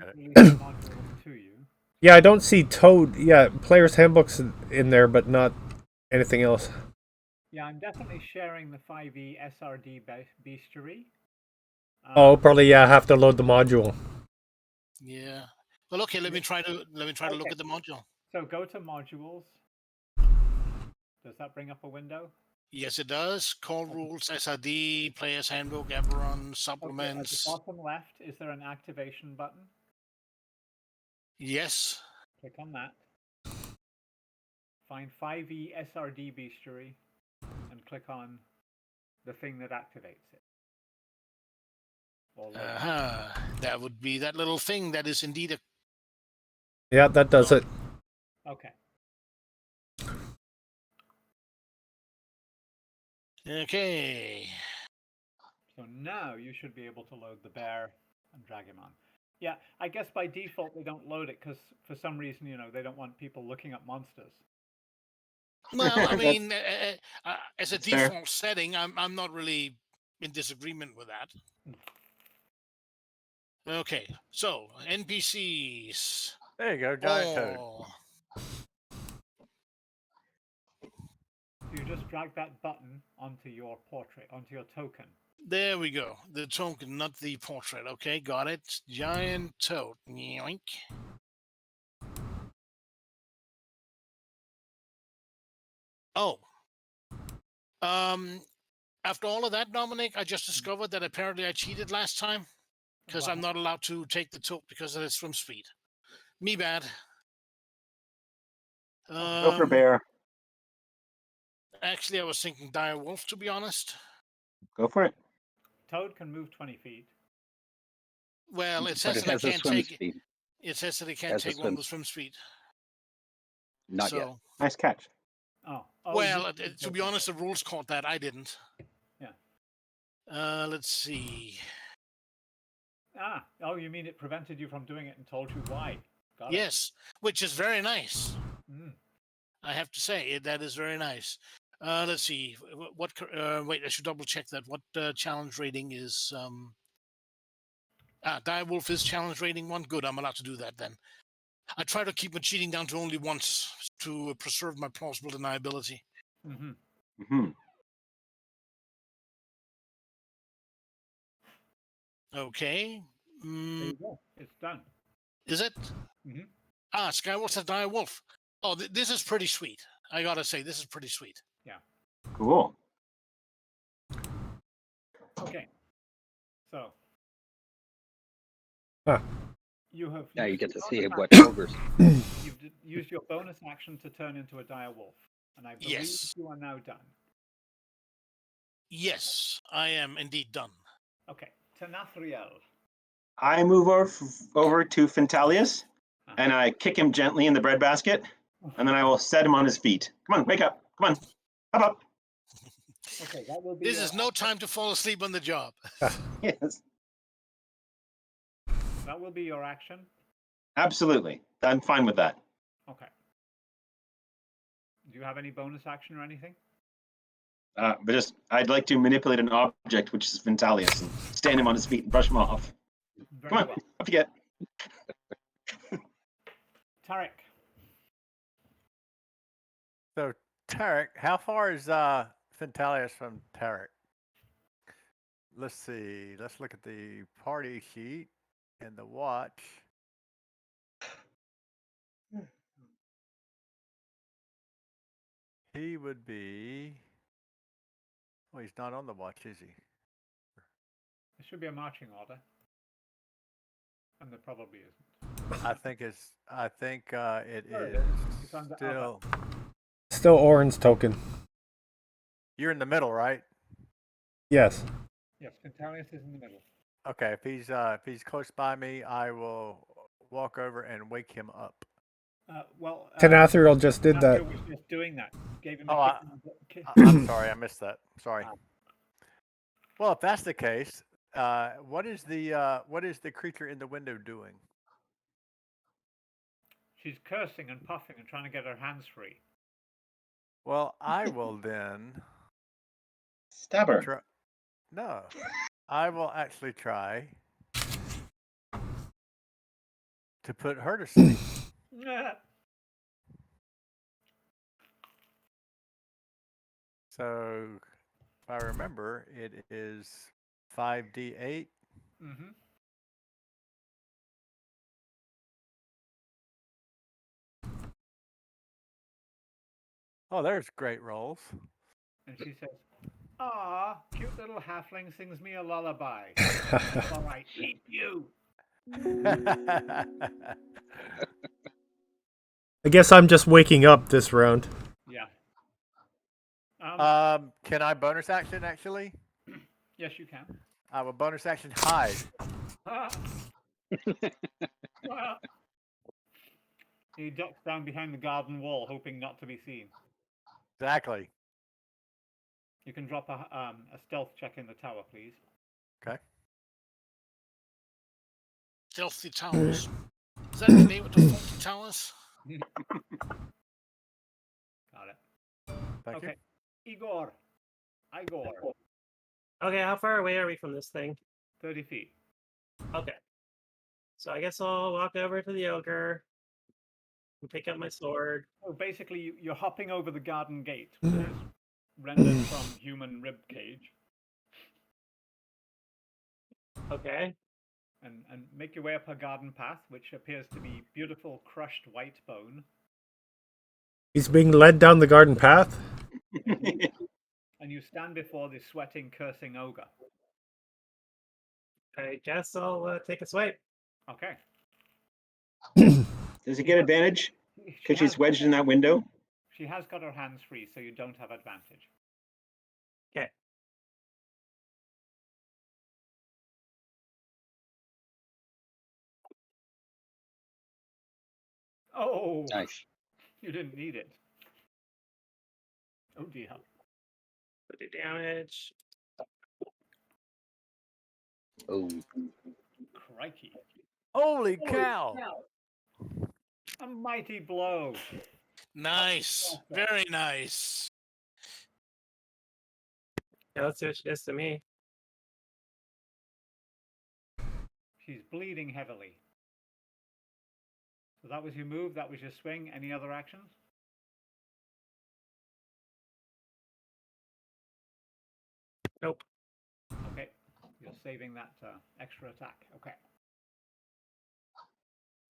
at it. Released the modules to you. Yeah, I don't see Toad. Yeah, Player's Handbook's in there, but not anything else. Yeah, I'm definitely sharing the 5e SRD Bestiary. Probably I have to load the module. Yeah. Well, okay. Let me try to look at the module. So go to modules. Does that bring up a window? Yes, it does. Call rules, SRD, Player's Handbook, Everon, supplements. At the bottom left, is there an activation button? Yes. Click on that. Find 5e SRD Bestiary and click on the thing that activates it. That would be that little thing that is indeed a... Yeah, that does it. Okay. Okay. So now you should be able to load the bear and drag him on. Yeah, I guess by default they don't load it because for some reason, they don't want people looking at monsters. Well, I mean, as a that's fair. default setting, I'm not really in disagreement with that. Okay, so NPCs. There you go, giant toad. Oh, So you just drag that button onto your portrait, onto your token. there we go. The token, not the portrait. Okay, got it. Giant toad. Yoink. Oh. After all of that, Dominic, I just discovered that apparently I cheated last time because I'm not allowed to take the tote because of its swim speed. Me bad. Go for bear. Actually, I was thinking dire wolf, to be honest. Go for it. Toad can move 20 feet. Well, it But says it that I has a can't swim take. speed. It says that it can't Has a take one swim. with the swim speed. Not yet. So, Nice catch. Oh. well, to be honest, the rules caught that. I didn't. Yeah. Let's see. Oh, you mean it prevented you from doing it and told you why? Got it. Yes, which is very nice. Mm. I have to say that is very nice. Let's see. What? Wait, I should double check that. What challenge rating is? Dire Wolf is challenge rating 1. Good. I'm allowed to do that then. I try to keep my cheating down to only once to preserve my plausible deniability. Mm-hmm. Mm-hmm. Okay. There you go. It's done. Is it? Mm-hmm. Skywolf's a dire wolf. Oh, this is pretty sweet. I gotta say, this is pretty sweet. Yeah. Cool. Okay. So. Huh. You have. Now you get to see what action. ogres. You've used your bonus action to turn into a dire wolf, and I believe you are now done. Yes, I am indeed done. Okay, Tenathriel. I move over to Fintalius, and I kick him gently in the breadbasket, and then I will set him on his feet. Come on, wake up. Come on. Up. Okay, that will be. This is no time to fall asleep on the job. Yes. That will be your action. Absolutely. I'm fine with that. Okay. Do you have any bonus action or anything? But I'd like to manipulate an object, which is Fintalius, and stand him on his feet and brush him off. Very Come on, well. up you get. Tarek. So Tarek, how far is Fintalius from Tarek? Let's see. Let's look at the party sheet and the watch. He would be. Well, he's not on the watch, is he? It should be a marching order, and there probably isn't. I think it There it is It's under still. Still Orin's token. You're in the middle, right? Yes. Yes, Fintalius is in the middle. Okay, if he's close by me, I will walk over and wake him up. Tenathriel just did that. Tenathriel was just doing that. Gave him Oh, kick. I'm sorry, I missed that. Sorry. Well, if that's the case, what is the creature in the window doing? She's cursing and puffing and trying to get her hands free. Well, I will then stab her. No, I will actually try to put her to sleep. So, if I remember, it is 5d8. Mm-hmm. Oh, there's great rolls. And she says, "Ah, cute little halfling sings me a lullaby. All right, eat you." I guess I'm just waking up this round. Yeah. Can I bonus action actually? Yes, you can. I will bonus action hide. He ducks down behind the garden wall, hoping not to be seen. Exactly. You can drop a stealth check in the tower, please. Okay. Filthy Towers. Is that the name of the Filthy Towers? Got it. Thank Okay. Igor. Okay, how far away are we from this thing? 30 feet. Okay. So I guess I'll walk over to the ogre and pick up my sword. So basically, you're hopping over the garden gate, which is rendered from human rib cage, Okay. and make your way up a garden path, which appears to be beautiful crushed white bone. He's being led down the garden path. And you stand before the sweating, cursing ogre. I guess I'll take a swipe. Okay. Does he get advantage? She Because she's has- wedged in that window? She has got her hands free, so you don't have advantage. Okay. Oh, Nice. you didn't need it. Oh dear. Put the damage. Oh, Crikey. Holy cow! A mighty blow. Nice. Very nice. Yeah, let's see what she does to me. She's bleeding heavily. So that was your move, that was your swing. Any other actions? Nope. Okay. You're saving that extra attack. Okay.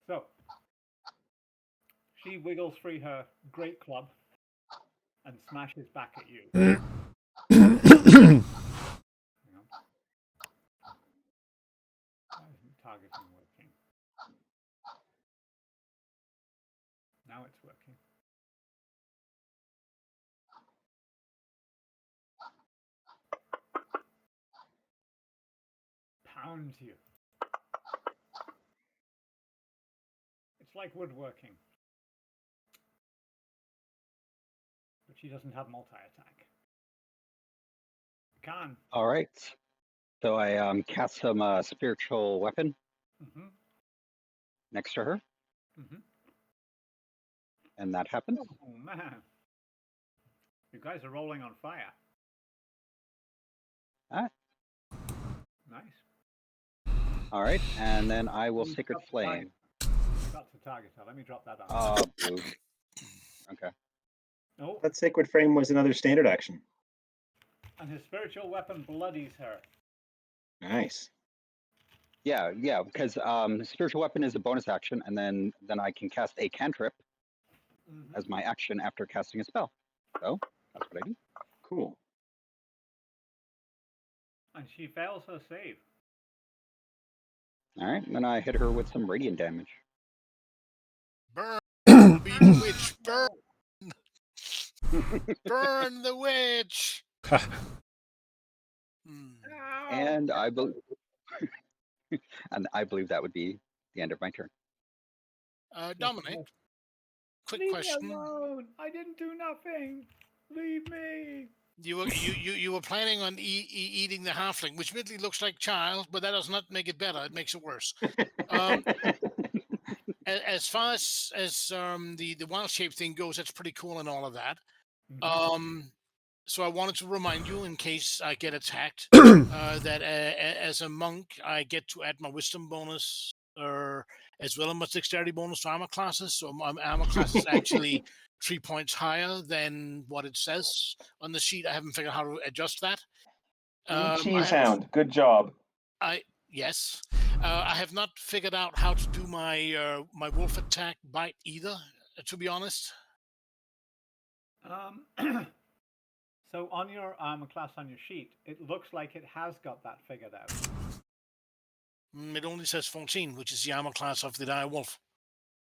So, she wiggles free her great club and smashes back at you. Hang on. Why isn't targeting working? Now it's working. Pounds you. It's like woodworking. But she doesn't have multi-attack. Khan. all right. So I cast some spiritual weapon Mm-hmm. next to her, Mm-hmm. and that happens. Oh man. You guys are rolling on fire. Ah. Nice. All right, and then I will You Sacred got to target- Flame. you got to target her. Let me drop that on. Blue. Okay. Oh, That Sacred Frame was another standard action. and his spiritual weapon bloodies her. Nice. Yeah, because spiritual weapon is a bonus action, and then I can cast a cantrip Mm-hmm. as my action after casting a spell. So that's what I do. Cool. And she fails her save. All right, and then I hit her with some radiant damage. Burn the witch. Burn. Burn the witch. And I believe, that would be the end of my turn. Dominic, quick Leave question. me alone. I didn't do nothing. Leave me. You were planning on eating the halfling, which admittedly looks like child, but that does not make it better. It makes it worse. As far as the wild shape thing goes, that's pretty cool and all of that. So I wanted to remind you, in case I get attacked, that as a monk, I get to add my wisdom bonus, as well as my dexterity bonus to armor classes. So my armor class is actually 3 points higher than what it says on the sheet. I haven't figured out how to adjust that. Cheesehound, good job. Yes. I have not figured out how to do my my wolf attack bite either, to be honest. So on your armor class on your sheet, it looks like it has got that figured out. It only says 14, which is the armor class of the dire wolf.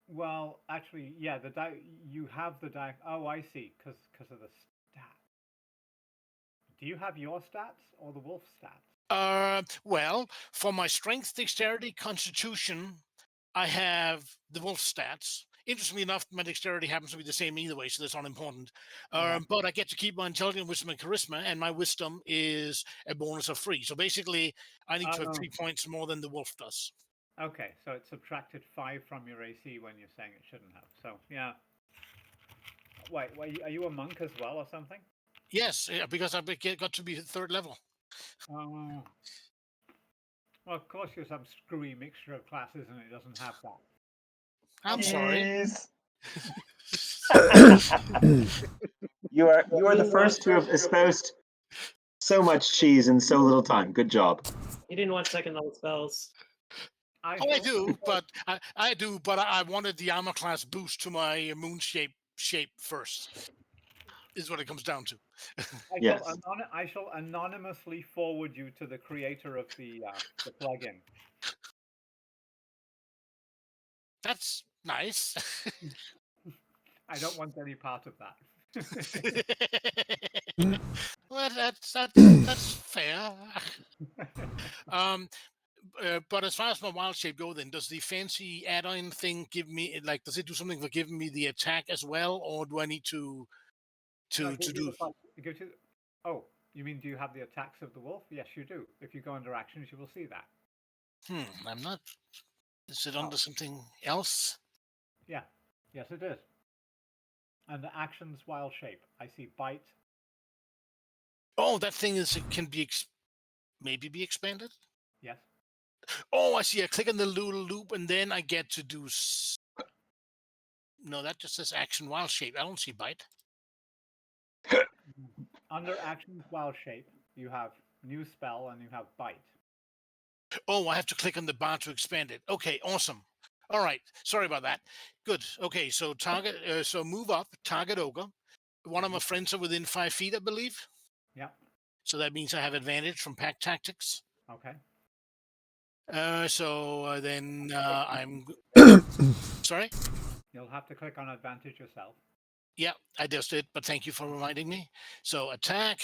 Well, actually, yeah, you have the die. Oh, I see, because of the stat. Do you have your stats or the wolf stats? Well, for my strength, dexterity, constitution, I have the wolf stats. interestingly enough, my dexterity happens to be the same either way, so that's unimportant. Okay. But I get to keep my intelligence, wisdom, and charisma, and my wisdom is a bonus of 3. So basically, I need to have Oh. 3 points more than the wolf does. Okay, so it subtracted 5 from your AC when you're saying it shouldn't have. So yeah. Wait, are you a monk as well or something? Yes, because I got to be 3rd level. Oh. Well, of course, you're some screwy mixture of classes, and it doesn't have that. I'm sorry. Jeez. You are the first to have espoused so much cheese in so little time. Good job. You didn't want 2nd level spells. I do, but I wanted the armor class boost to my moon shape first. Is what it comes down to. Yes. I shall anonymously forward you to the creator of the plugin. That's nice. I don't want any part of that. Well, that's fair. But as far as my wild shape go, then does the fancy add-on thing give me does it do something for giving me the attack as well, or do I need to No, it do? gives you, oh, you mean do you have the attacks of the wolf? Yes, you do. If you go under actions, you will see that. I'm not. Is it under something else? Yeah. Yes, it is. Under actions, wild shape, I see bite. Oh, that thing can be maybe be expanded. Yes. Oh, I see. I click on the little loop, and then I get to do. No, that just says action wild shape. I don't see bite. Under actions, wild shape, you have new spell and you have bite. Oh, I have to click on the bar to expand it. Okay, awesome. All right, sorry about that. Good. Okay, so target. So move up, target ogre. One of my friends are within 5 feet, I believe. Yeah. So that means I have advantage from pack tactics. Okay. So then I'm sorry. You'll have to click on advantage yourself. Yeah, I just did, but thank you for reminding me. So attack.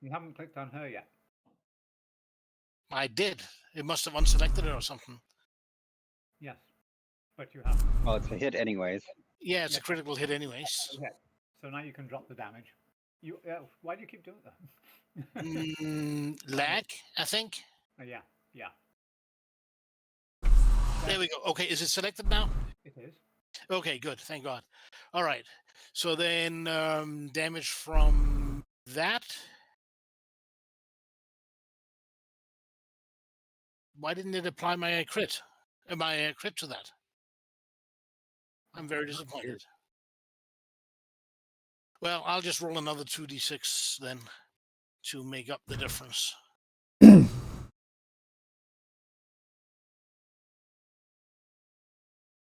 You haven't clicked on her yet. I did. It must have unselected it or something. Yes, but you have. Well, it's a hit anyways. Yeah, it's a critical hit anyways. Okay. So now you can drop the damage. Why do you keep doing that? Lag, I think. Yeah. There we go. Okay, is it selected now? It is. Okay, good. Thank God. All right. So then damage from that. Why didn't it apply my crit? My crit to that? I'm very disappointed. Well, I'll just roll another 2d6 then to make up the difference.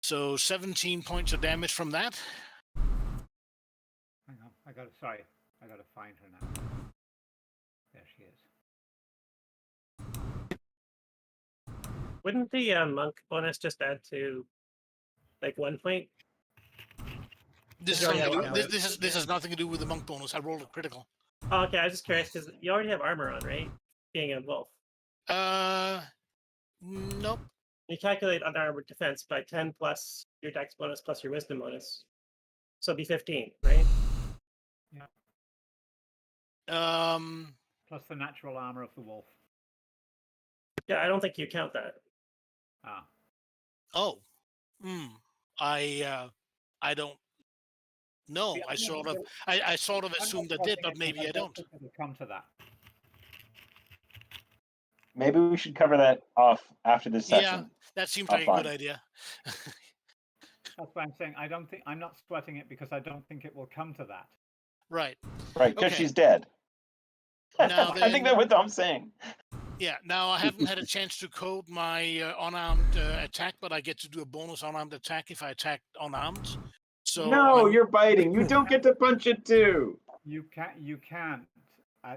So 17 points of damage from that. Hang on. I gotta find her now. There she is. Wouldn't the monk bonus just add to 1 point? This has nothing to do with the monk bonus. I rolled a critical. Oh, okay, I was just curious because you already have armor on, right? Being a wolf. Nope. You calculate unarmored defense by 10 plus your dex bonus plus your wisdom bonus. So it'd be 15, right? Yeah. Plus the natural armor of the wolf. Yeah, I don't think you count that. Ah. Oh. I don't know. I sort of assumed I did, but maybe I don't. It'll come to that. Maybe we should cover that off after this session. Yeah, that seems like a good idea. That's why I'm saying I'm not sweating it because I don't think it will come to that. Right. Right, because she's dead. Now I think that's what I'm saying. Yeah, now I haven't had a chance to code my unarmed attack, but I get to do a bonus unarmed attack if I attack unarmed. So no, you're biting. You don't get to punch it too. You can't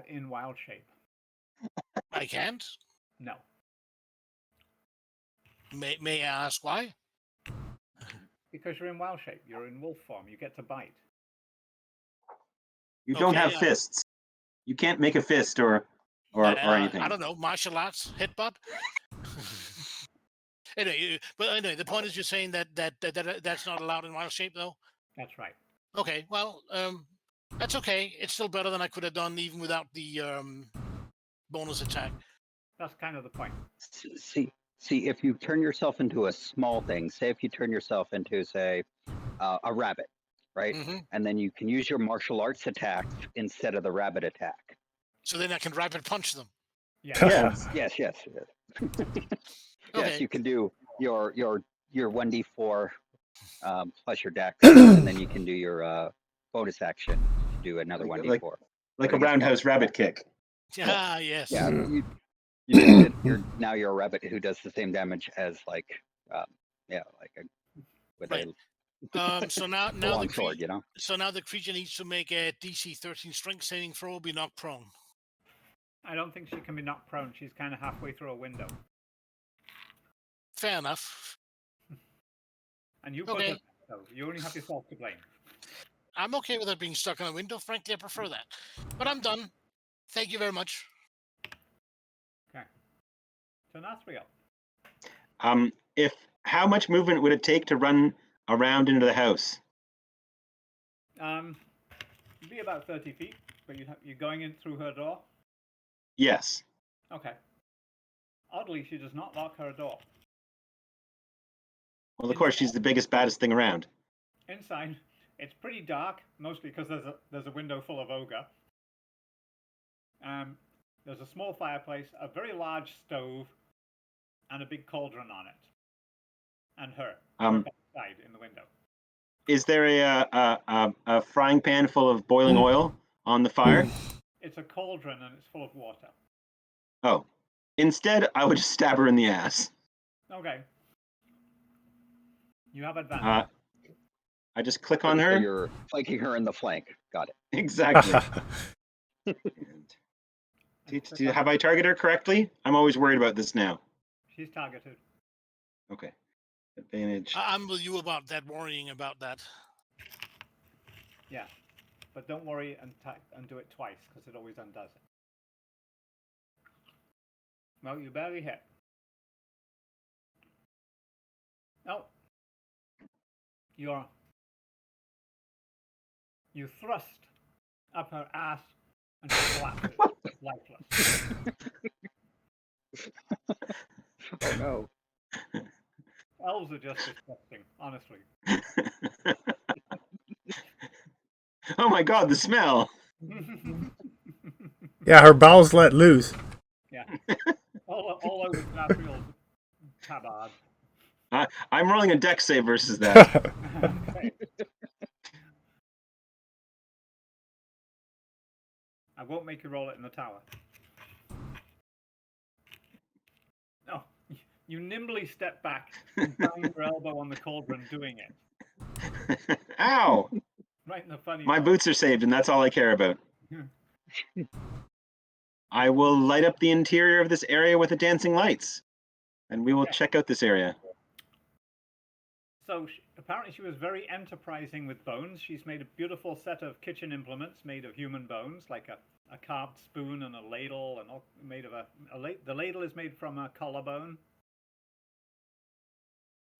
in wild shape. I can't? No. May I ask why? Because you're in wild shape. You're in wolf form. You get to bite. You don't have fists. You can't make a fist or anything. I don't know. Martial arts, headbutt. Anyway, but anyway, the point is you're saying that's not allowed in wild shape, though. That's right. Okay, well, that's okay. It's still better than I could have done even without the bonus attack. That's kind of the point. See, if you turn yourself into a small thing, say if you turn yourself into, say, a rabbit, right? Mhm. And then you can use your martial arts attack instead of the rabbit attack. So then I can rapid punch them. Yeah. Yes. Yes, Okay. you can do your 1d4 plus your dex, and then you can do your bonus action to do another 1d4. Like a roundhouse rabbit kick. Ah, yes. Yeah, you just get you're a rabbit who does the same damage as like with Right. a So now long the sword, you know. So now the creature needs to make a DC 13 strength saving throw, be knocked prone. I don't think she can be knocked prone. She's kind of halfway through a window. Fair enough. And you put her there, so you only have yourself to blame. I'm okay with her being stuck in a window. Frankly, I prefer that. But I'm done. Thank you very much. Okay. So Nathriel. How much movement would it take to run around into the house? It'd be about 30 feet, but you're going in through her door? Yes. Okay. Oddly, she does not lock her door. Well, of course, she's the biggest, baddest thing around. Inside, it's pretty dark, mostly because there's a window full of ogre. There's a small fireplace, a very large stove, and a big cauldron on it. And her side in the window. Is there a frying pan full of boiling oil on the fire? It's a cauldron and it's full of water. Oh. Instead, I would just stab her in the ass. Okay. You have advantage. I just click on her. So you're flanking her in the flank. Got it. Exactly. Have I targeted her correctly? I'm always worried about this now. She's targeted. Okay. Advantage. I'm with you about that, worrying about that. Yeah. But don't worry and do it twice, because it always undoes it. Well, you barely hit. Oh. You thrust up her ass and she collapses, lifeless. Oh no. Elves are just disgusting, honestly. Oh my god, the smell! Yeah, her bowels let loose. Yeah. All over Nathriel's tabard. I'm rolling a dex save versus that. Okay. I won't make you roll it in the tower. No. You nimbly step back and bang your elbow on the cauldron doing it. Ow! Right in the funny My part. boots are saved, and that's all I care about. I will light up the interior of this area with the dancing lights, and we will check out this area. So apparently she was very enterprising with bones. She's made a beautiful set of kitchen implements made of human bones, like a carved spoon and a ladle, and all made of the ladle is made from a collarbone.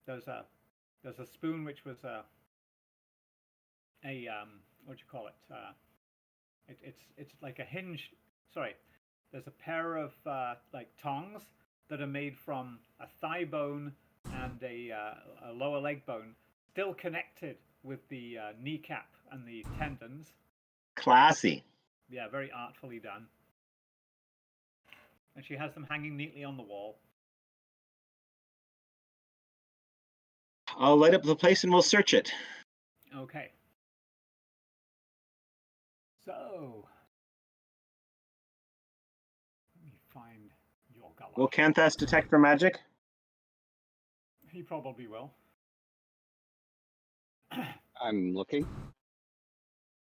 There's a spoon which was what do you call it? It's like a hinge. Sorry, there's a pair of like tongs that are made from a thigh bone and a lower leg bone, still connected with the kneecap and the tendons. Classy. Yeah, very artfully done. And she has them hanging neatly on the wall. I'll light up the place and we'll search it. Okay. So, let me find your gala. Will Canthas detect for magic? He probably will. I'm looking.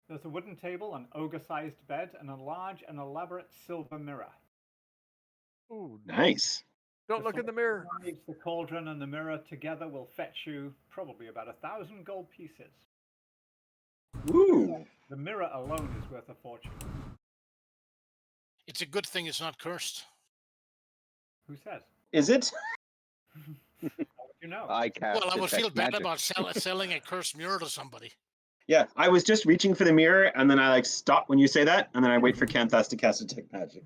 There's a wooden table, an ogre-sized bed, and a large and elaborate silver mirror. Ooh, Nice. don't look in the mirror. The cauldron and the mirror together will fetch you probably about 1,000 gold pieces. Ooh. The mirror alone is worth a fortune. It's a good thing it's not cursed. Who says? Is it? You know. I cast Well, I would feel detect bad magic. about selling a cursed mirror to somebody. Yeah, I was just reaching for the mirror, and then I like stop when you say that, and then I wait for Canthas to cast detect magic.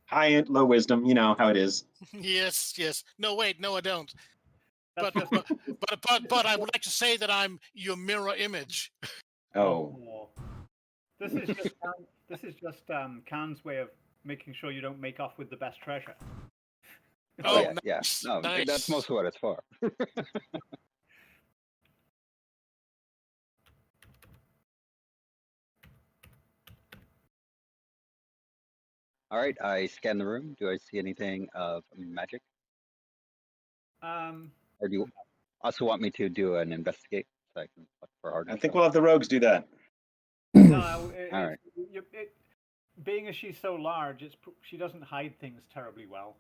High and low wisdom, you know how it is. Yes, yes. No, wait, no, I don't. That's But, just but I would like to say that I'm your mirror image. Oh, This is just Khan's way of making sure you don't make off with the best treasure. Oh, Oh, yeah. nice, No, nice. that's mostly what it's for. All right, I scan the room. Do I see anything of magic? Or do you also want me to do an investigate so I can look for hard? I think we'll have the rogues do that. No, All right. Being as she's so large, she doesn't hide things terribly well.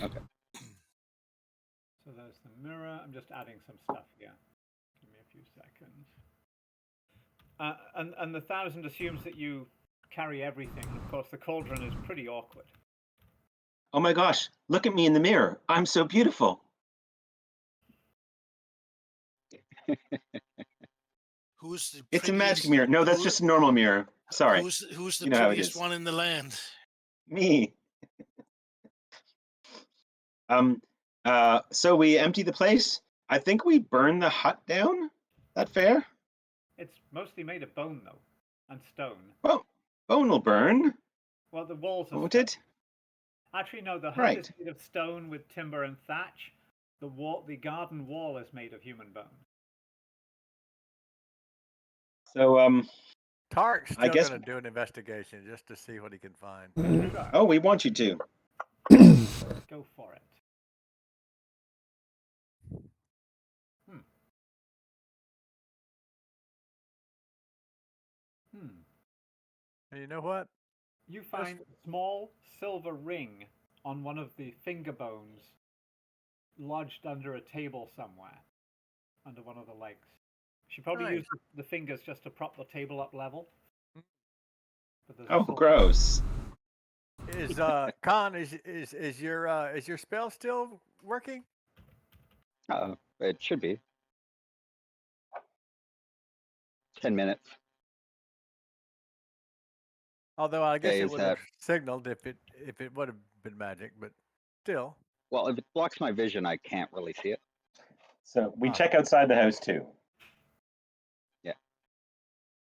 Okay. So there's the mirror. I'm just adding some stuff here. Give me a few seconds. And the 1,000 assumes that you carry everything. And of course, the cauldron is pretty awkward. Oh my gosh, look at me in the mirror. I'm so beautiful. Who's the It's a magic prettiest? mirror. No, that's just a normal mirror. Sorry. Who's the You know how it prettiest is. one in the land? Me. So we empty the place. I think we burn the hut down. That fair? It's mostly made of bone, though, and stone. Well, bone will burn, Well, the walls are won't stone. it? Actually, no. The hut Right. is made of stone with timber and thatch. The garden wall is made of human bone. So Tarek's I still guess. going to do an investigation just to see what he can find. Oh, we want you to. Go for it. And you know what? You find a small silver ring on one of the finger bones lodged under a table somewhere, under one of the legs. She probably Nice. used the fingers just to prop the table up level. But there's a Oh, silver- gross. Is Khan is your spell still working? It should be 10 minutes. Although I guess Okay, it is would have signaled if it would have been magic, but still. Well, if it blocks my vision, I can't really see it. So we check outside the house too. Yeah.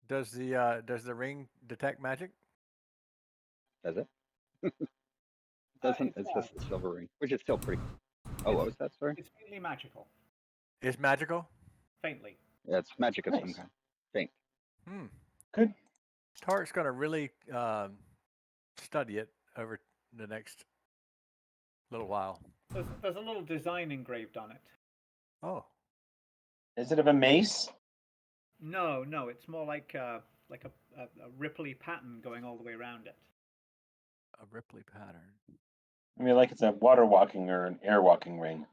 Does the ring detect magic? Does it? Doesn't. It's just a silver ring, which is still pretty. Oh, what was that? Sorry. It's faintly magical. It's magical? Faintly. Yeah, it's magic of some kind. Faint. Good. Tarek's going to really study it over the next little while. There's a little design engraved on it. Oh. Is it of a mace? No, it's more like a Ripley pattern going all the way around it. A Ripley pattern. I mean, like it's a water walking or an air walking ring.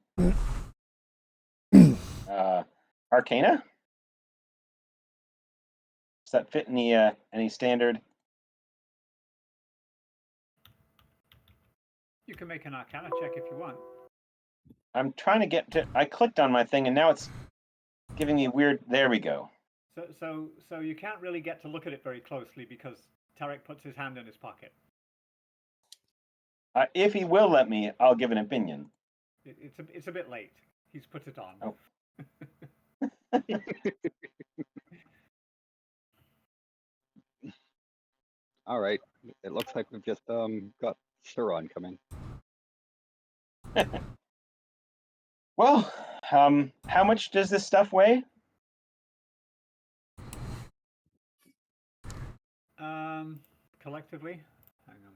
Arcana? Does that fit in the any standard? You can make an Arcana check if you want. I'm trying to get to. I clicked on my thing and now it's giving me weird. There we go. So you can't really get to look at it very closely because Tarek puts his hand in his pocket. If he will let me, I'll give an opinion. It's a bit late. He's put it on. Oh. All right. It looks like we've just got Sauron coming. Well, how much does this stuff weigh? Collectively, hang on.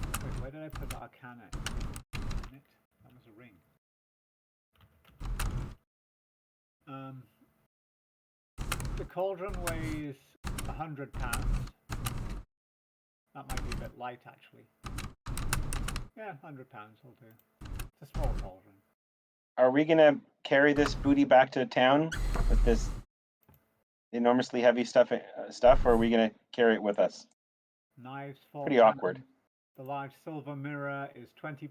Wait, where did I put the Arcana? In it? That was a ring. The cauldron weighs 100 pounds. That might be a bit light, actually. Yeah, 100 pounds will do. It's a small cauldron. Are we gonna carry this booty back to town with this enormously heavy stuff, or are we gonna carry it with us? Knives fall. Pretty awkward. The large silver mirror is £20.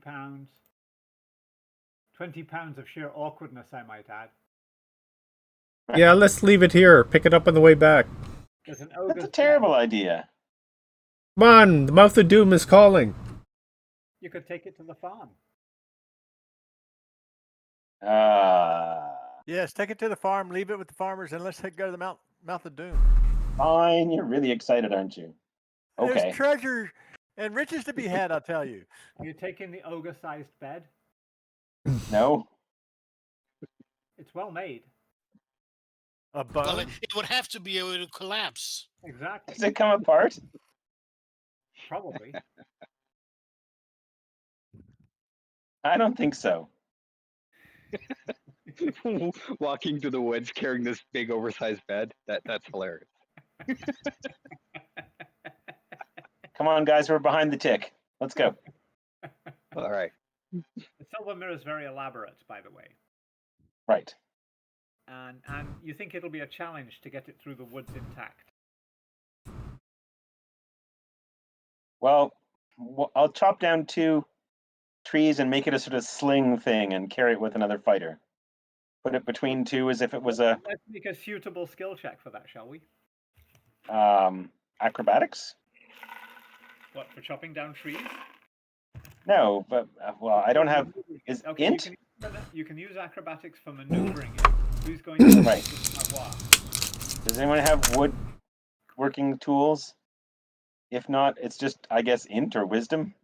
£20 of sheer awkwardness, I might add. Yeah, let's leave it here. Pick it up on the way back. There's an That's ogre's a terrible bed. idea. Come on, the mouth of doom is calling. You could take it to the farm. Yes, take it to the farm, leave it with the farmers, and let's go to the mouth of doom. Fine, you're really excited, aren't you? Okay. There's treasure and riches to be had, I'll tell you. Are you taking the ogre-sized bed? No. It's well made. A Well, bone? it would have to be able to collapse. Exactly. Does it come apart? Probably. I don't think so. Walking through the woods carrying this big oversized bed. That's hilarious. Come on, guys, we're behind the tick. Let's go. All right. The silver mirror is very elaborate, by the way. Right. And you think it'll be a challenge to get it through the woods intact. Well, I'll chop down 2 trees and make it a sort of sling thing and carry it with another fighter. Put it between 2 as if it was a Let's make a suitable skill check for that, shall we? acrobatics. What, for chopping down trees? No, but well, I don't have. Is Okay, int? you can use acrobatics for maneuvering it. Who's going to Right. savoir? Does anyone have wood working tools? If not, it's just, I guess, int or wisdom.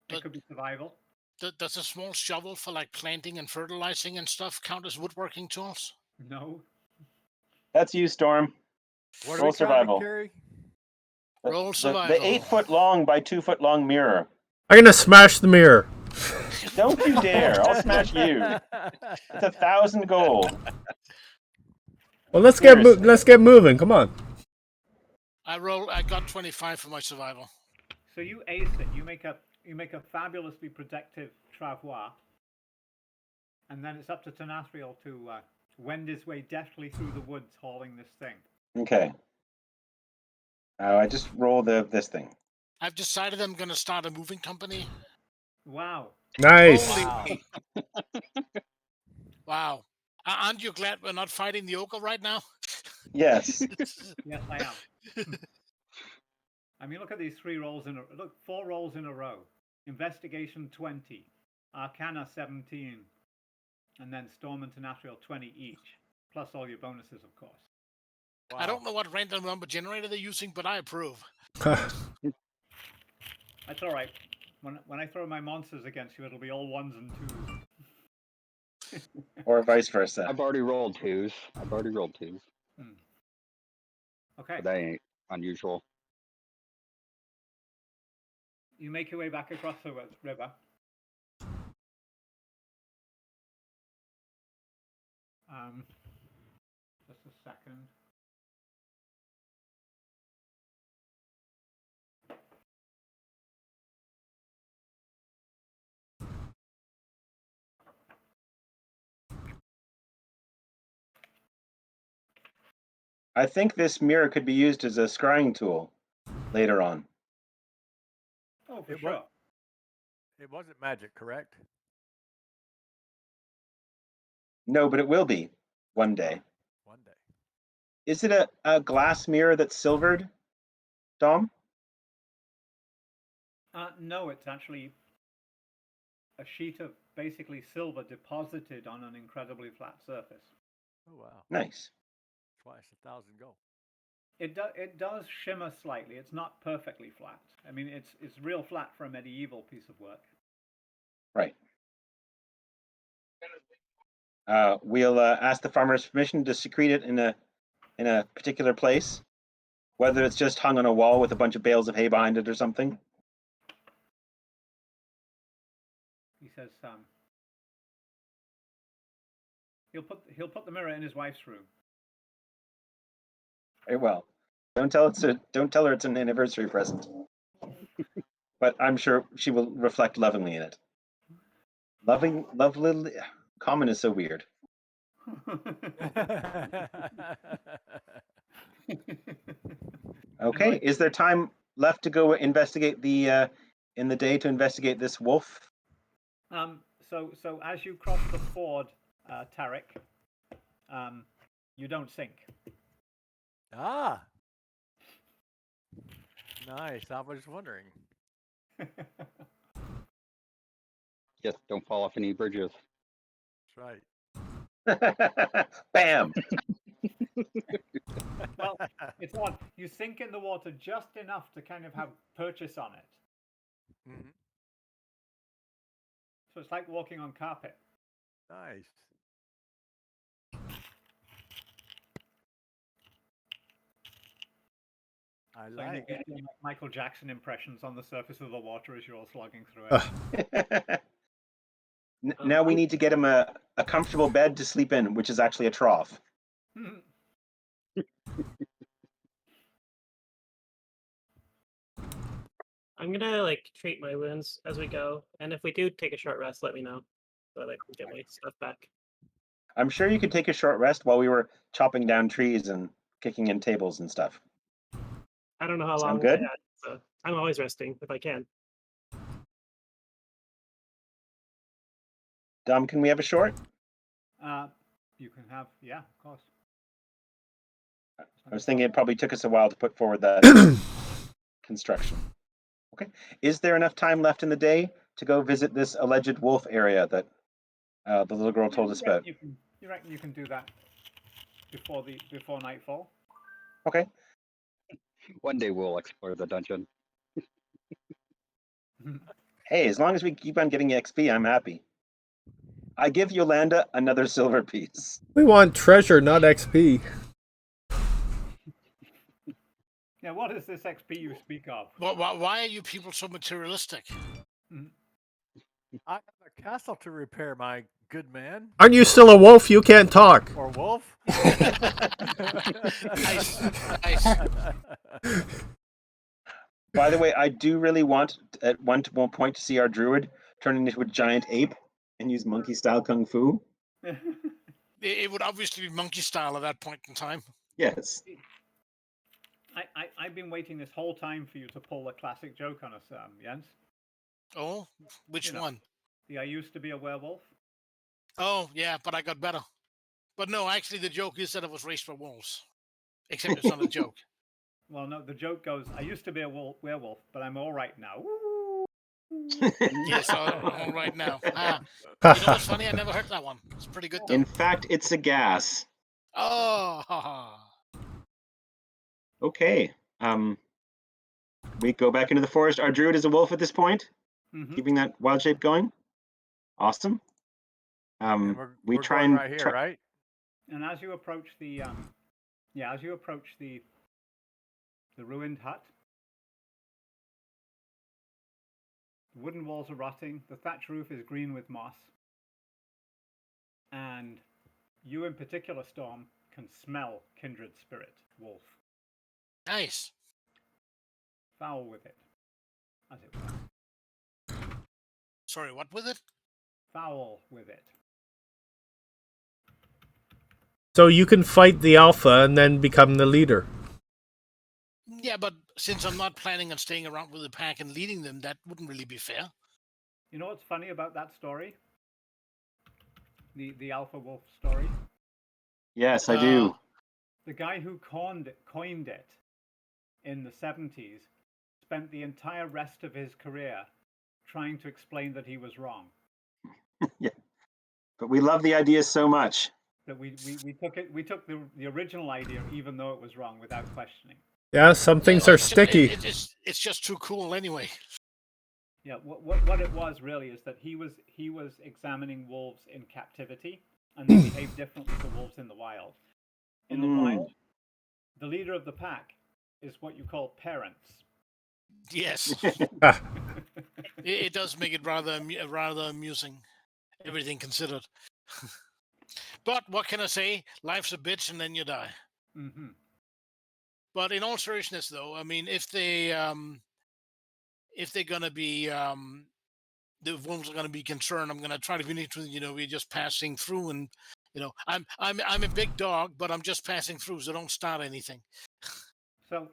It could be survival. Does a small shovel for like planting and fertilizing and stuff count as woodworking tools? No. That's you, Storm. What Roll are we trying survival. to carry? Roll survival. The 8 foot long by 2 foot long mirror. I'm gonna smash the mirror. Don't you dare! I'll smash you. It's 1,000 gold. Well, let's get moving. Come on. I got 25 for my survival. So you ace it. You make a fabulously protective travois, and then it's up to Tenasriel to wend his way deftly through the woods, hauling this thing. Okay. I just roll this thing. I've decided I'm going to start a moving company. Wow. Nice. Holy wow. Aren't you glad we're not fighting the ogre right now? Yes. Yes, I am. I mean, look at these 4 rolls in a row. Investigation 20, Arcana 17, and then Storm and Tenasriel 20 each, plus all your bonuses, of course. Wow. I don't know what random number generator they're using, but I approve. That's all right. When I throw my monsters against you, it'll be all 1s and 2s. Or vice versa. I've already rolled 2s. Okay. But that ain't unusual. You make your way back across the river. Just a second. I think this mirror could be used as a scrying tool later on. Oh, for sure. It wasn't magic, correct? No, but it will be one day. One day. Is it a glass mirror that's silvered, Dom? No, it's actually a sheet of basically silver deposited on an incredibly flat surface. Oh wow. Nice. Twice 1,000 gold. It does shimmer slightly. It's not perfectly flat. I mean, it's real flat for a medieval piece of work. Right. We'll ask the farmer's permission to secrete it in a particular place, whether it's just hung on a wall with a bunch of bales of hay behind it or something. He says he'll put the mirror in his wife's room. Very well. Don't tell her it's an anniversary present. But I'm sure she will reflect lovingly in it. Lovely. Common is so weird. Okay. Is there time left to go investigate the in the day to investigate this wolf? So as you cross the ford, Tarek, you don't sink. Ah, nice. I was wondering. Just don't fall off any bridges. That's right. Bam. Well, it's odd. You sink in the water just enough to kind of have purchase on it. Mhm. So it's like walking on carpet. Nice. I So like you it. do like Michael Jackson impressions on the surface of the water as you're all slogging through it. Now we need to get him a comfortable bed to sleep in, which is actually a trough. I'm gonna like treat my wounds as we go, and if we do take a short rest, let me know so that I can get my stuff back. I'm sure you could take a short rest while we were chopping down trees and kicking in tables and stuff. I don't know how Sound long I good? had, so I'm always resting if I can. Dom, can we have a short? You can have, yeah, of course. I was thinking it probably took us a while to put forward that construction. Okay. Is there enough time left in the day to go visit this alleged wolf area that the little girl told us about? You reckon you can do that before nightfall? Okay. One day we'll explore the dungeon. Hey, as long as we keep on getting XP, I'm happy. I give Yolanda another silver piece. We want treasure, not XP. Yeah, what is this XP you speak of? Why are you people so materialistic? I have a castle to repair, my good man. Aren't you still a wolf? You can't talk. Or wolf? Nice, nice. By the way, I do really want at one point to see our druid turn into a giant ape and use monkey style kung fu. It would obviously be monkey style at that point in time. Yes. I've been waiting this whole time for you to pull a classic joke on us, Jens. Oh, which one? I used to be a werewolf. Oh, yeah, but I got better. But no, actually, the joke is that I was raised by wolves. Except it's not a joke. Well, no, the joke goes, I used to be a werewolf, but I'm all right now. Yes, all right now. You know what's funny? I never heard that one. It's pretty good, though. In fact, it's a gas. Oh. Okay. We go back into the forest. Our druid is a wolf at this point, keeping that wild shape going. Awesome. We we're try going and right here, right? And as you approach the the ruined hut, the wooden walls are rotting, the thatch roof is green with moss, and you in particular, Storm, can smell kindred spirit, wolf. Nice. Foul with it, as it were. Sorry, what with it? Foul with it. So you can fight the alpha and then become the leader. Yeah, but since I'm not planning on staying around with the pack and leading them, that wouldn't really be fair. You know what's funny about that story? The alpha wolf story? Yes, I do. The guy who coined it in the 70s spent the entire rest of his career trying to explain that he was wrong. Yeah. But we love the idea so much that we took the original idea even though it was wrong without questioning. Yeah, some things are sticky. It's just too cool anyway. Yeah, what it was really is that he was examining wolves in captivity, and they behave differently to wolves in the wild. In the wild, the leader of the pack is what you call parents. Yes. It does make it rather amusing, everything considered. But what can I say? Life's a bitch, and then you die. Mm-hmm. But in all seriousness, though, I mean, if they're gonna be the wolves are gonna be concerned, I'm gonna try to be neutral. We're just passing through, and I'm a big dog, but I'm just passing through, so don't start anything. So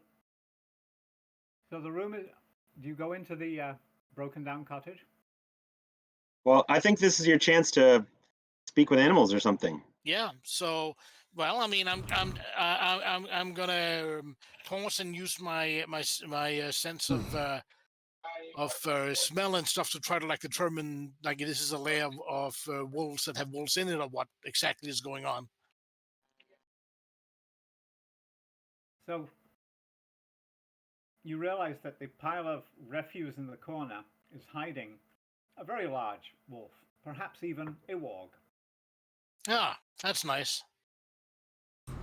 the room is. Do you go into the broken down cottage? Well, I think this is your chance to speak with animals or something. Yeah. So, well, I mean, I'm gonna pause and use my sense of smell and stuff to try to like determine like this is a layer of wolves that have wolves in it or what exactly is going on. So you realize that the pile of refuse in the corner is hiding a very large wolf, perhaps even a warg, Ah, that's nice.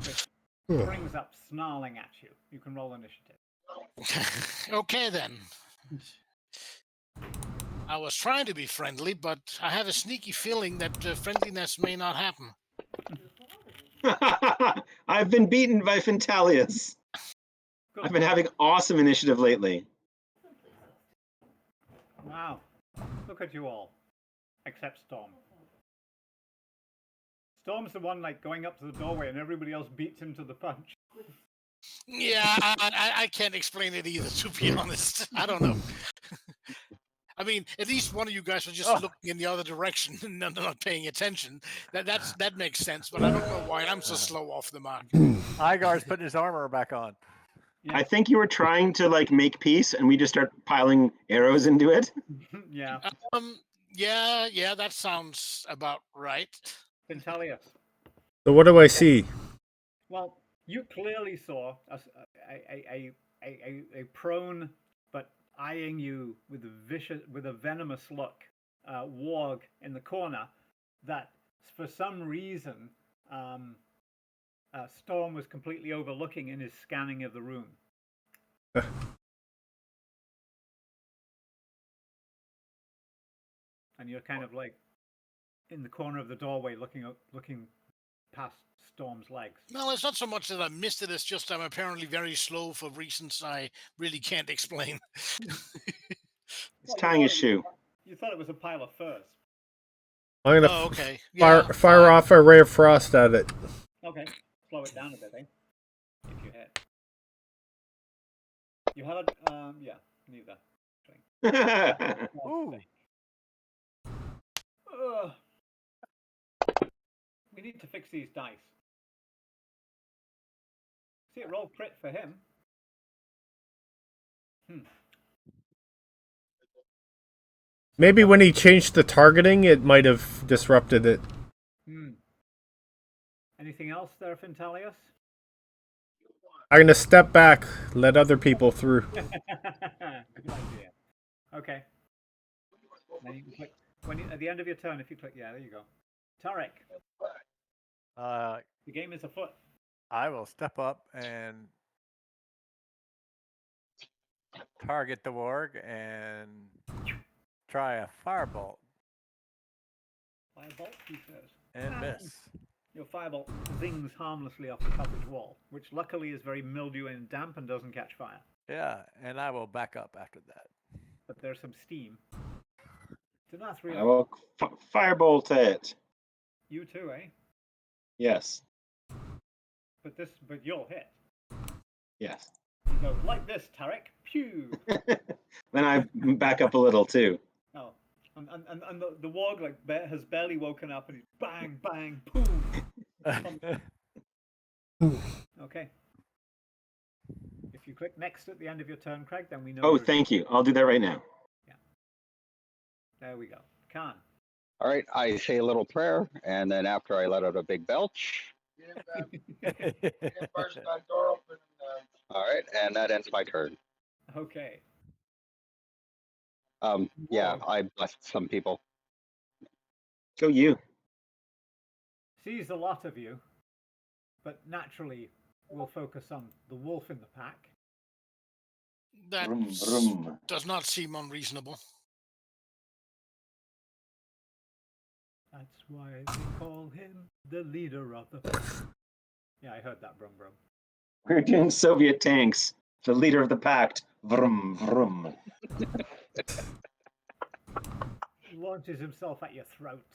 which springs up snarling at you. You can roll initiative. Okay then. I was trying to be friendly, but I have a sneaky feeling that friendliness may not happen. I've been beaten by Fintalius. Good I've been work. having awesome initiative lately. Wow. Look at you all. Except Storm. Storm's the one like going up to the doorway and everybody else beats him to the punch. Yeah, I can't explain it either, to be honest. I don't know. I mean, at least one of you guys was just looking in the other direction and not paying attention. That makes sense, but I don't know why I'm so slow off the mark. Igar's putting his armor back on. Yeah. I think you were trying to like make peace, and we just start piling arrows into it. Yeah. Yeah, that sounds about right. Quintalius. So what do I see? Well, you clearly saw a prone but eyeing you with a venomous look warg in the corner that for some reason Storm was completely overlooking in his scanning of the room. And you're kind of like in the corner of the doorway looking past Storm's legs. No, it's not so much that I missed it, it's just I'm apparently very slow for reasons I really can't explain. He's tying his shoe. You thought it was a pile of furs. I'm gonna okay. fire off a ray of frost at it. Okay, slow it down a bit, eh? If you hit. You had yeah, neither. Ooh. We need to fix these dice. See, it rolled crit for him. Maybe when he changed the targeting, it might have disrupted it. Anything else there, Fintalius? I'm gonna step back, let other people through. Good idea. Okay. Then you can click at the end of your turn. If you click, yeah, there you go. Tarek. The game is afoot. I will step up and target the warg and try a firebolt. Firebolt, he says. And miss. Your firebolt zings harmlessly off the cottage wall, which luckily is very mildewy and damp and doesn't catch fire. Yeah, and I will back up after that. But there's some steam. So that's real. I will firebolt it. You too, eh? Yes. But you'll hit. Yes. You go like this, Tarek. Pew. Then I back up a little too. Oh, and the warg like has barely woken up, and he's bang, bang, boom. Okay. If you click next at the end of your turn, Craig, then we know. Oh, thank you. I'll do that right now. Yeah. There we go. Khan. All right, I say a little prayer, and then after I let out a big belch. All right, and that ends my turn. Okay. Yeah, I blessed some people. Go you. Sees a lot of you, but naturally we'll focus on the wolf in the pack. That Vroom, vroom. does not seem unreasonable. That's why they call him the leader of the pack. Yeah, I heard that, brum brum. We're doing Soviet tanks. The leader of the pact. Vroom, vroom. Launches himself at your throat.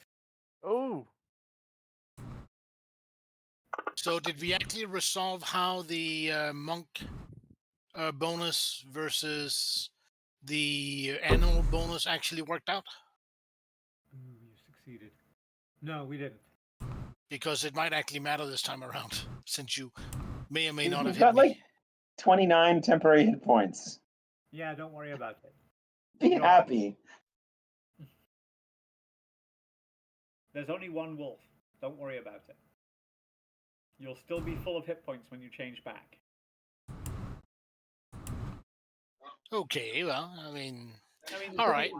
Oh. So did we actually resolve how the monk bonus versus the animal bonus actually worked out? Ooh, you succeeded. No, we didn't. Because it might actually matter this time around, since you may or may not have You've hit got me. like 29 temporary hit points. Yeah, don't worry about it. Be You're- happy. There's only one wolf. Don't worry about it. You'll still be full of hit points when you change back. Okay, well, I mean, there's all nothing- right.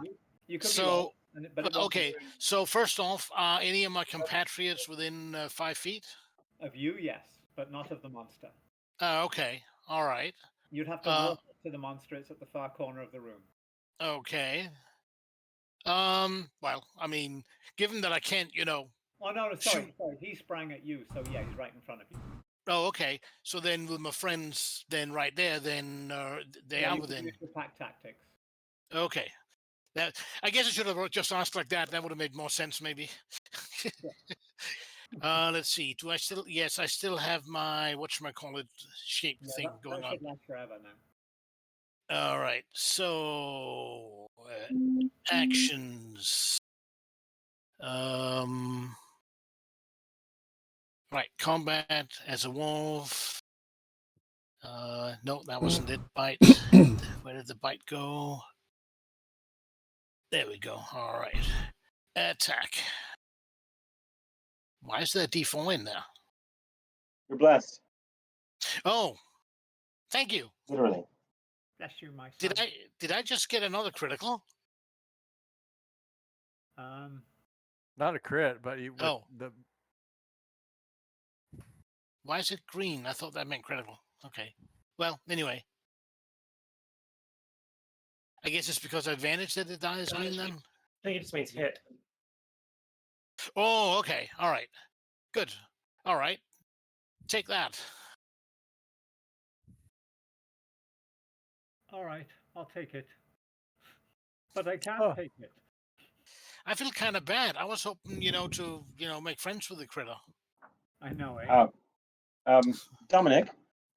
You could be So, lost, but it won't be okay. So first off, are any of my compatriots within 5 feet? of you, yes, but not of the monster. Okay, all right. You'd have to walk up to the monster. It's at the far corner of the room. Okay. Well, I mean, given that I can't, Oh no, sorry. He sprang at you, so yeah, he's right in front of you. Oh, okay. So then with my friends then right there, then they Yeah, are you could within. use your pack tactics. Okay. That I guess I should have just asked like that. That would have made more sense, maybe. Let's see. Do I still? Yes, I still have my whatchamacallit shape Yeah, thing that going on. should last forever now. All right. So actions. Right. Combat as a wolf. No, that wasn't it. Bite. Where did the bite go? There we go. All right. Attack. Why is there D4 in there? You're blessed. Oh, thank you. Literally. Bless you, my son. Did I just get another critical? Not a crit, but you. Why is it green? I thought that meant critical. Okay. Well, anyway. I guess it's because I advantage that the die is green then? I think it just means hit. Oh, okay. All right. Good. All right. Take that. All right, I'll take it. But I can't take it. I feel kind of bad. I was hoping, to, make friends with the critter. I know, eh? Dominic,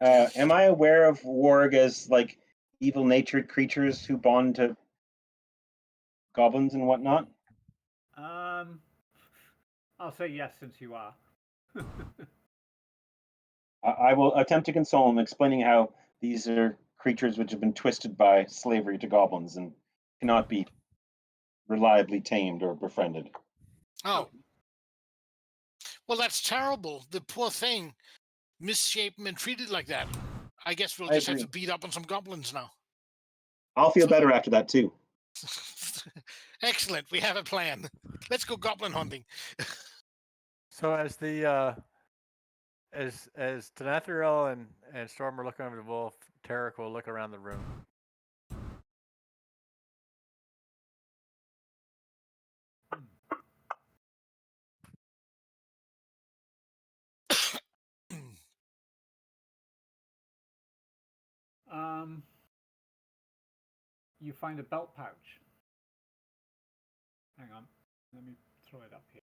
am I aware of warg as like evil-natured creatures who bond to goblins and whatnot? I'll say yes since you are. I will attempt to console him, explaining how these are creatures which have been twisted by slavery to goblins and cannot be reliably tamed or befriended. Oh. Well, that's terrible. The poor thing, misshapen and treated like that. I guess we'll just have to beat up on some goblins now. I'll feel better after that too. Excellent. We have a plan. Let's go goblin hunting. So as the as Tanatharel and Storm are looking over the wolf, Tarek will look around the room. You find a belt pouch. Hang on, let me throw it up here.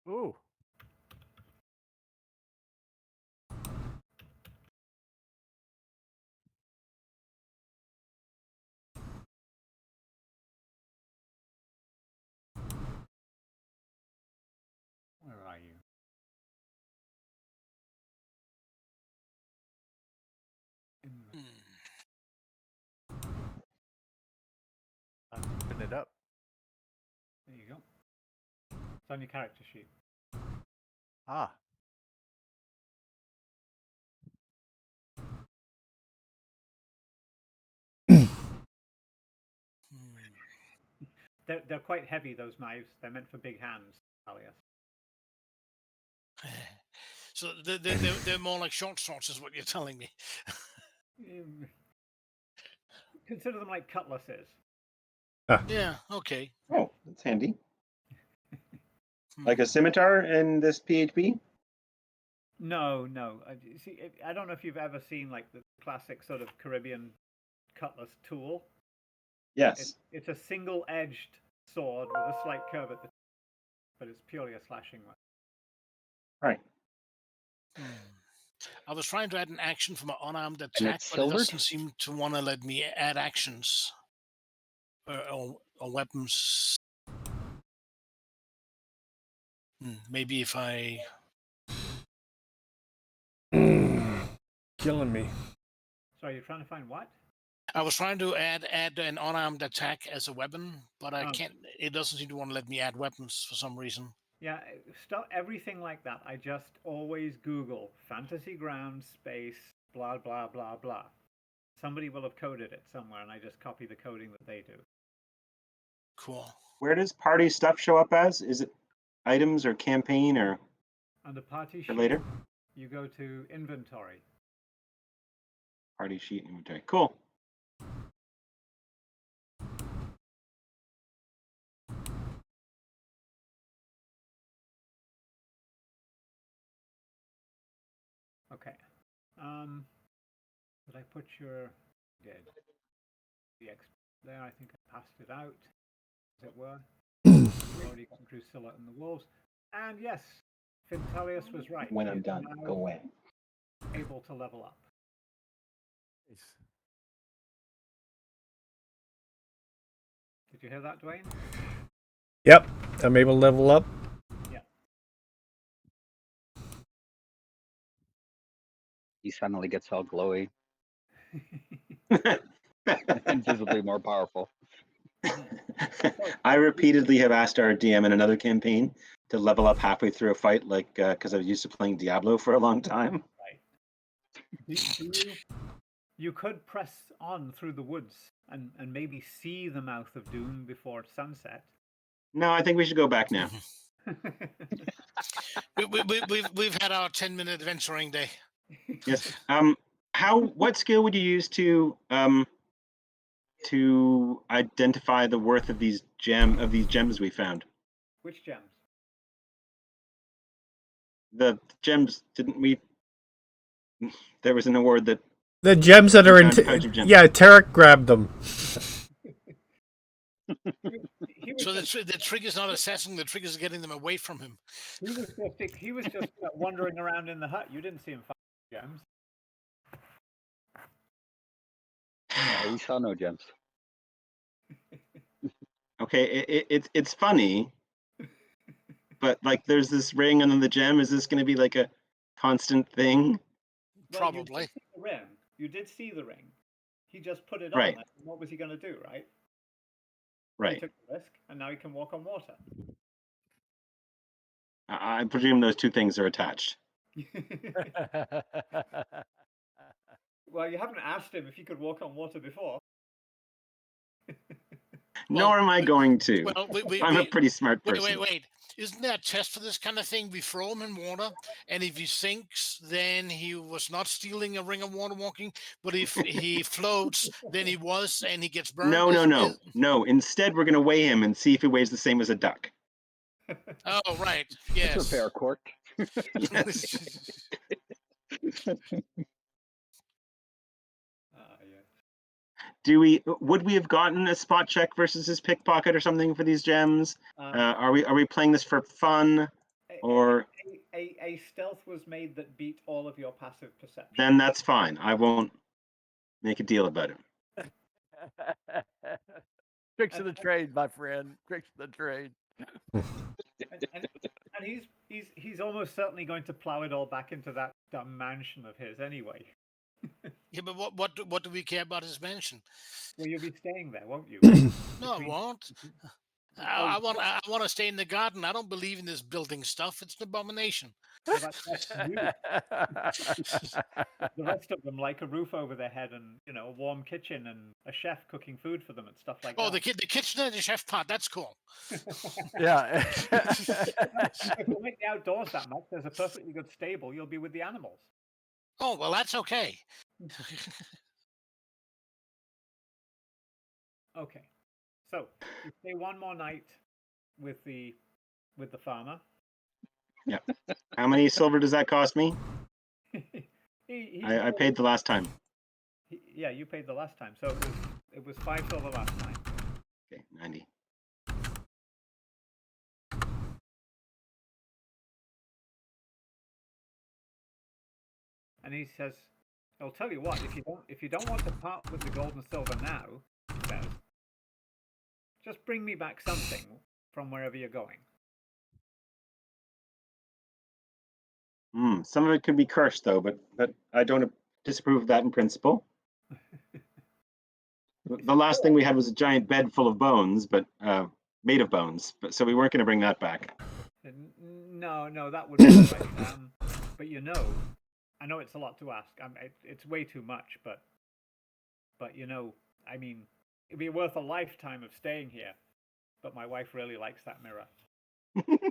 Ooh. Where are you? Open it up. There you go. It's on your character sheet. Ah. They're quite heavy, those knives. They're meant for big hands, Alias. So they're more like short swords, is what you're telling me. Consider them like cutlasses. Yeah. Okay. Oh, that's handy. Hmm. Like a scimitar in this PHP? No, no. See, I don't know if you've ever seen like the classic sort of Caribbean cutlass tool. Yes. It's a single-edged sword with a slight curve at the, but it's purely a slashing weapon. Right. I was trying to add an action for my unarmed And attack, it's but it silvered? doesn't seem to want to let me add actions or weapons. Maybe if I. Killing me. Sorry, you're trying to find what? I was trying to add an unarmed attack as a weapon, but I Oh. can't. It doesn't seem to want to let me add weapons for some reason. Yeah, everything like that. I just always Google Fantasy Grounds space blah blah blah blah. Somebody will have coded it somewhere, and I just copy the coding that they do. Cool. Where does party stuff show up as? Is it items or campaign or Under party for sheet, later? you go to inventory. Party sheet inventory. Cool. Okay. Did I put your did the X there? I think I passed it out, as it were. We've already got Drusilla and the wolves, and yes, Fintelius was right. When He I'm is done, now go away. able to level up. Did you hear that, Dwayne? Yep, I'm able to level up. Yeah. He suddenly gets all glowy and visibly more powerful. I repeatedly have asked our DM in another campaign to level up halfway through a fight, like because I was used to playing Diablo for a long time. Right. You could press on through the woods and maybe see the mouth of doom before sunset. No, I think we should go back now. We've had our 10-minute adventuring day. Yes. What skill would you use to identify the worth of these gems we found? Which gems? The gems, didn't we? There was an award that The gems that are in. Yeah, Tarek grabbed them. So the trigger's not assessing; the trigger's getting them away from him. He was just wandering around in the hut. You didn't see him find gems. No, we saw no gems. Okay, it's funny, but like there's this ring and then the gem. Is this going to be like a constant thing? Well, probably. You did see the ring. He just put it Right. on. What was he going to do, right? Right. He took the risk, and now he can walk on water. I presume those two things are attached. Well, you haven't asked him if he could walk on water before. Nor am I going to. Well, I'm a pretty smart person. Wait. Isn't there a test for this kind of thing? We throw him in water, and if he sinks, then he was not stealing a ring of water walking. But if he floats, then he was, and he gets burned. No. Instead, we're going to weigh him and see if he weighs the same as a duck. Oh, right. Yes. That's a fair court. Would we have gotten a spot check versus his pickpocket or something for these gems? Are we playing this for fun, or a stealth was made that beat all of your passive perception? Then that's fine. I won't make a deal about it. Tricks of the trade, my friend. Tricks of the trade. and he's almost certainly going to plow it all back into that dumb mansion of his anyway. Yeah, but what do we care about his mansion? Well, you'll be staying there, won't you? No, I won't. I want to stay in the garden. I don't believe in this building stuff. It's an abomination. Well, that's you. The rest of them like a roof over their head and a warm kitchen and a chef cooking food for them and stuff like that. Oh, the kitchen and the chef pot. That's cool. Yeah. If you like the outdoors that much, there's a perfectly good stable. You'll be with the animals. Oh, well, that's okay. Okay. So you stay one more night with the farmer. Yeah. How many silver does that cost me? He's I paid the last time. yeah, you paid the last time, so it was 5 silver last time. Okay, 90. And he says, "I'll tell you what, if you don't want to part with the gold and silver now," he says, "just bring me back something from wherever you're going." Some of it could be cursed, though, but I don't disapprove of that in principle. The last thing we had was a giant bed full of bones, but made of bones. But so we weren't going to bring that back. No, that would be right. But I know it's a lot to ask. It's way too much, but I mean, it'd be worth a lifetime of staying here. But my wife really likes that mirror.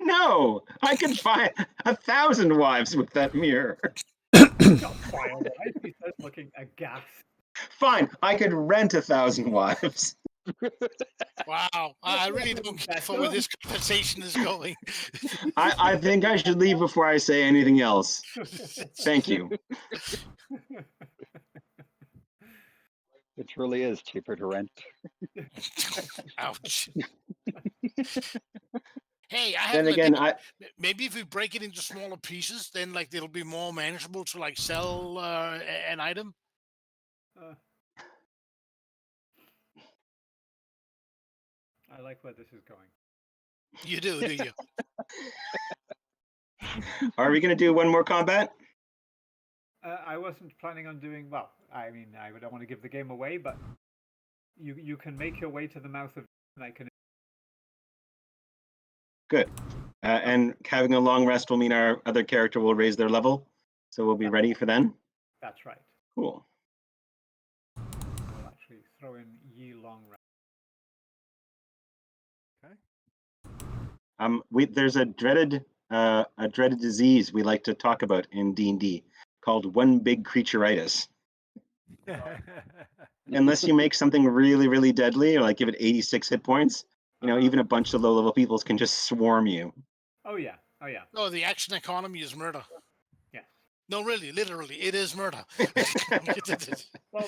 No, I could buy 1,000 wives with that mirror. Not buy a wife, he says, looking aghast. Fine, I could rent 1,000 wives. Wow, I really don't get where this conversation is going. I think I should leave before I say anything else. Thank you. It really is cheaper to rent. Ouch. Hey, I have Then an again, idea. Maybe if we break it into smaller pieces, then like it'll be more manageable to like sell an item. I like where this is going. You do you? Are we going to do one more combat? I wasn't planning on doing well. I mean, I don't want to give the game away, but you can make your way to the mouth of, and I can. Good. And having a long rest will mean our other character will raise their level, so we'll be ready for then. That's right. Cool. We'll actually throw in Yi long rest. There's a dreaded disease we like to talk about in D&D called one big creatureitis. Unless you make something really, really deadly, or like give it 86 hit points, even a bunch of low-level peoples can just swarm you. Oh yeah. Oh, the action economy is murder. Yeah. No, really, literally, it is murder. Well,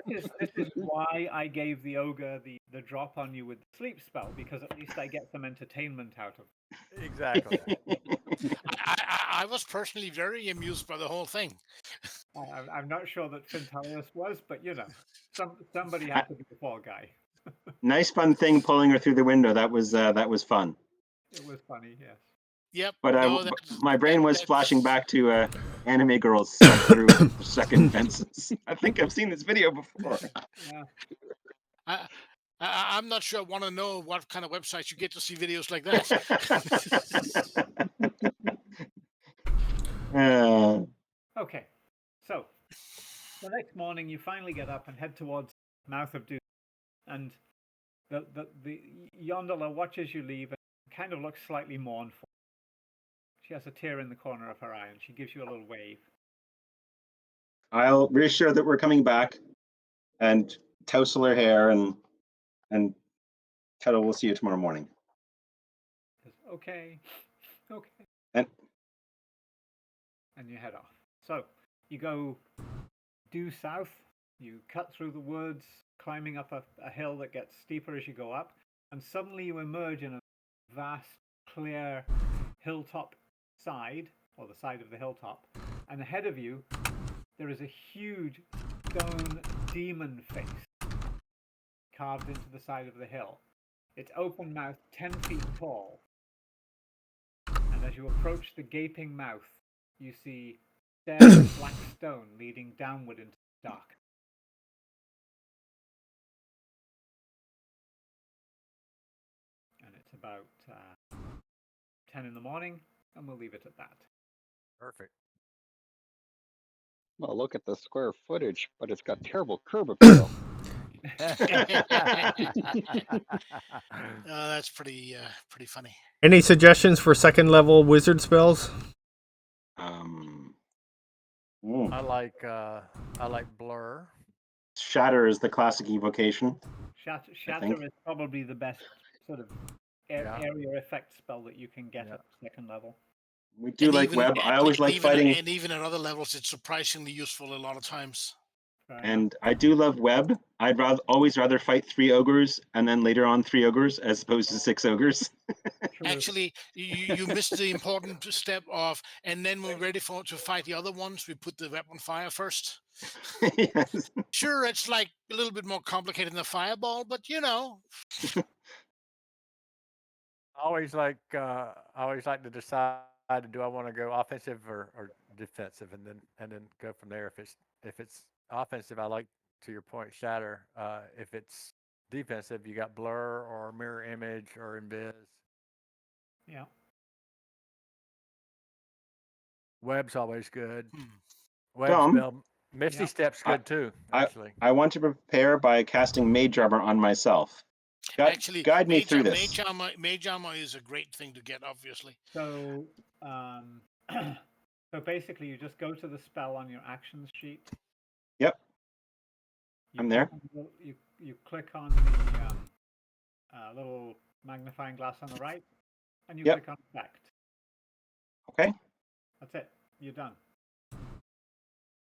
this is why I gave the ogre the drop on you with the sleep spell, because at least I get some entertainment out of it. Exactly. I was personally very amused by the whole thing. I'm not sure that Fintalius was, but somebody had to be the fall guy. Nice fun thing pulling her through the window. That was fun. It was funny, yes. Yep. But my brain was flashing back to anime girls stuck through second fences. I think I've seen this video before. Yeah. I'm not sure I want to know what kind of websites you get to see videos like that. Okay, so the next morning you finally get up and head towards Mouth of Doom, and the Yondola watches you leave and kind of looks slightly mournful. She has a tear in the corner of her eye, and she gives you a little wave. I'll reassure that we're coming back, and tousle her hair, and tell her we'll see you tomorrow morning. Okay. And you head off. So you go due south. You cut through the woods, climbing up a hill that gets steeper as you go up, and suddenly you emerge in a vast, clear hilltop side, or the side of the hilltop, and ahead of you there is a huge stone demon face carved into the side of the hill. It's open mouthed, 10 feet tall, and as you approach the gaping mouth, you see stairs of black stone leading downward into the dark. And it's about 10 in the morning, and we'll leave it at that. Perfect. Well, look at the square footage, but it's got terrible curb appeal. That's pretty funny. Any suggestions for second level wizard spells? I like blur. Shatter is the classic evocation. Shatter is probably the best sort of Yeah. area effect spell that you can get Yeah. at second level. We do like even, web. I always and like even, fighting, and even at other levels, it's surprisingly useful a lot of times. Fair and I do love web. I'd always rather fight 3 ogres and then later on 3 ogres as opposed to 6 ogres. True. Actually, you missed the important step of, and then when we're ready to fight the other ones, we put the web on fire first. Yes. Sure, it's like a little bit more complicated than a fireball, but you know. I always like to decide, do I want to go offensive or defensive, and then go from there. If it's offensive, I like, to your point, shatter. If it's defensive, you got blur or mirror image or invis. Yeah. Web's always good. Hmm. Web Dom? spell. Misty Yeah. Step's good too, actually. I want to prepare by casting Mage Armor on myself. Actually, Guide me through this. Mage Armor is a great thing to get, obviously. So, so basically, you just go to the spell on your actions sheet. Yep. You I'm click there. on you click on the little magnifying glass on the right, and you Yep. click on effect. Okay. That's it. You're done.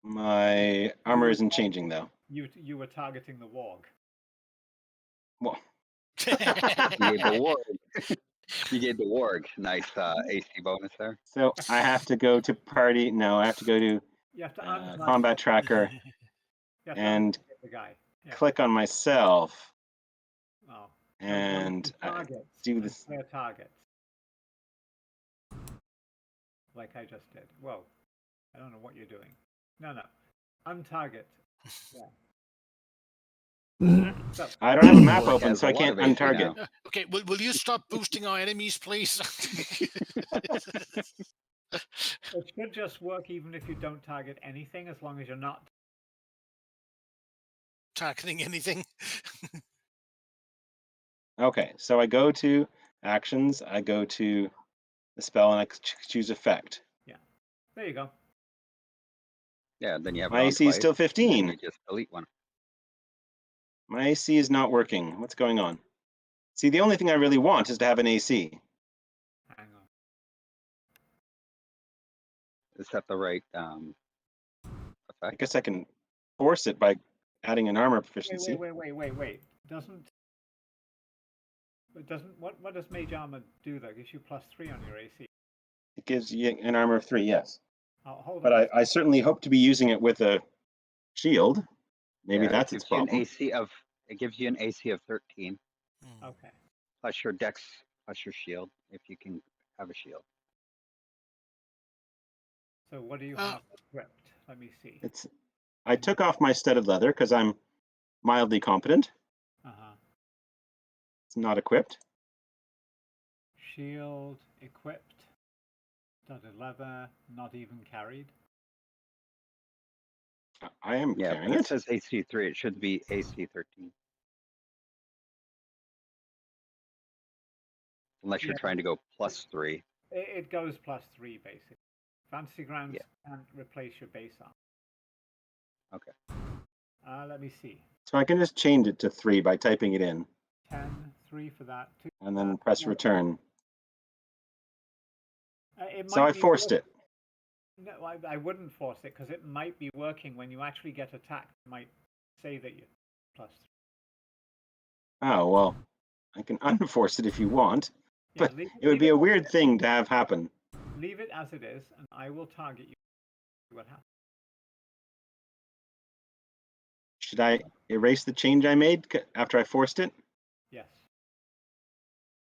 My armor isn't changing though. You were targeting the warg. Well, You gave the warg. You gave the warg. Nice AC bonus there. so I have to go to party. No, I have to go to You have to combat tracker you have to and the guy. Yeah. click on myself Oh. and Targets. do this. Clear targets. Like I just did. Whoa. I don't know what you're doing. No. Untarget. Yeah. So, I don't have a map Warg open, has so a I lot can't of AC untarget. now. Okay, will you stop boosting our enemies, please? it should just work even if you don't target anything, as long as you're not. Targeting anything. Okay, so I go to actions, I go to the spell, and I choose effect. Yeah. There you go. Yeah, then you have it My on AC is twice, still and 15. you just delete one. My AC is not working. What's going on? See, the only thing I really want is to have an AC. Hang on. Is that the right I effect? guess I can force it by adding an armor proficiency. Wait. What does Mage Armor do though? It gives you +3 on your AC. It gives you an armor of 3, yes. Hold But on. I certainly hope to be using it with a shield. Maybe Yeah, that's it its gives you problem. it gives you an AC of 13 Okay. plus your dex plus your shield if you can have a shield. So what do you have equipped? Let me see. I took off my studded leather because I'm mildly competent. It's not equipped. Shield equipped. Studded leather, not even carried. I am Yeah, carrying but it it. says AC 3. It should be AC 13. Unless you're trying to go +3. It goes +3 basically. Fantasy Grounds can't replace your base arm. Okay. Let me see. So I can just change it to 3 by typing it in. 10, 3 for that. 2 for and then that. press return. It So might I be forced it. No, I wouldn't force it because it might be working when you actually get attacked. It might say that you're +3. Oh, well, I can unforce it if you want, Yeah, but it would be a weird thing to have happen. Leave it as it is, and I will target you. See what happens. Should I erase the change I made after I forced it? Yes.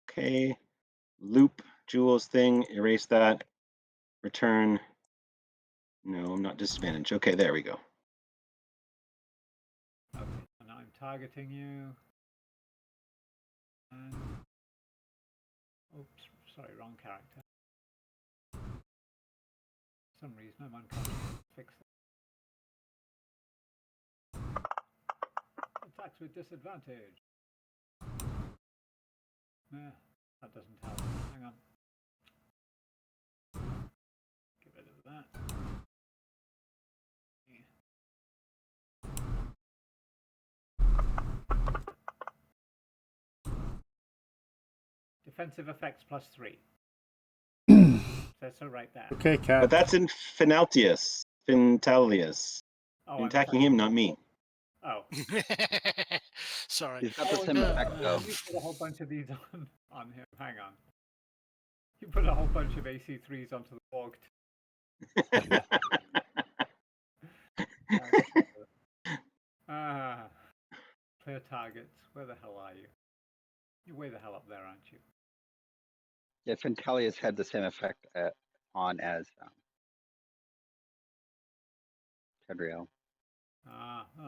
Okay, loop Jules thing, erase that, return. No, I'm not disadvantaged. Okay, there we go. Okay, so now I'm targeting you. And oops, sorry, wrong character. For some reason I'm unconscious. Fix that. Attacks with disadvantage. Nah, that doesn't help. Hang on. Get rid of that. defensive effects +3. Says so right there. Okay, Cat. But that's in Finaltius. Fintalius. Oh, You're I'm attacking sorry. him, not me. Oh. Sorry. He's got the Oh, same no, effect though. You put a whole bunch of these on him. Hang on. You put a whole bunch of AC3s onto the Borg. Clear targets. Where the hell are you? You're way the hell up there, aren't you? Yeah, Fintalius had the same effect on as Tedriel.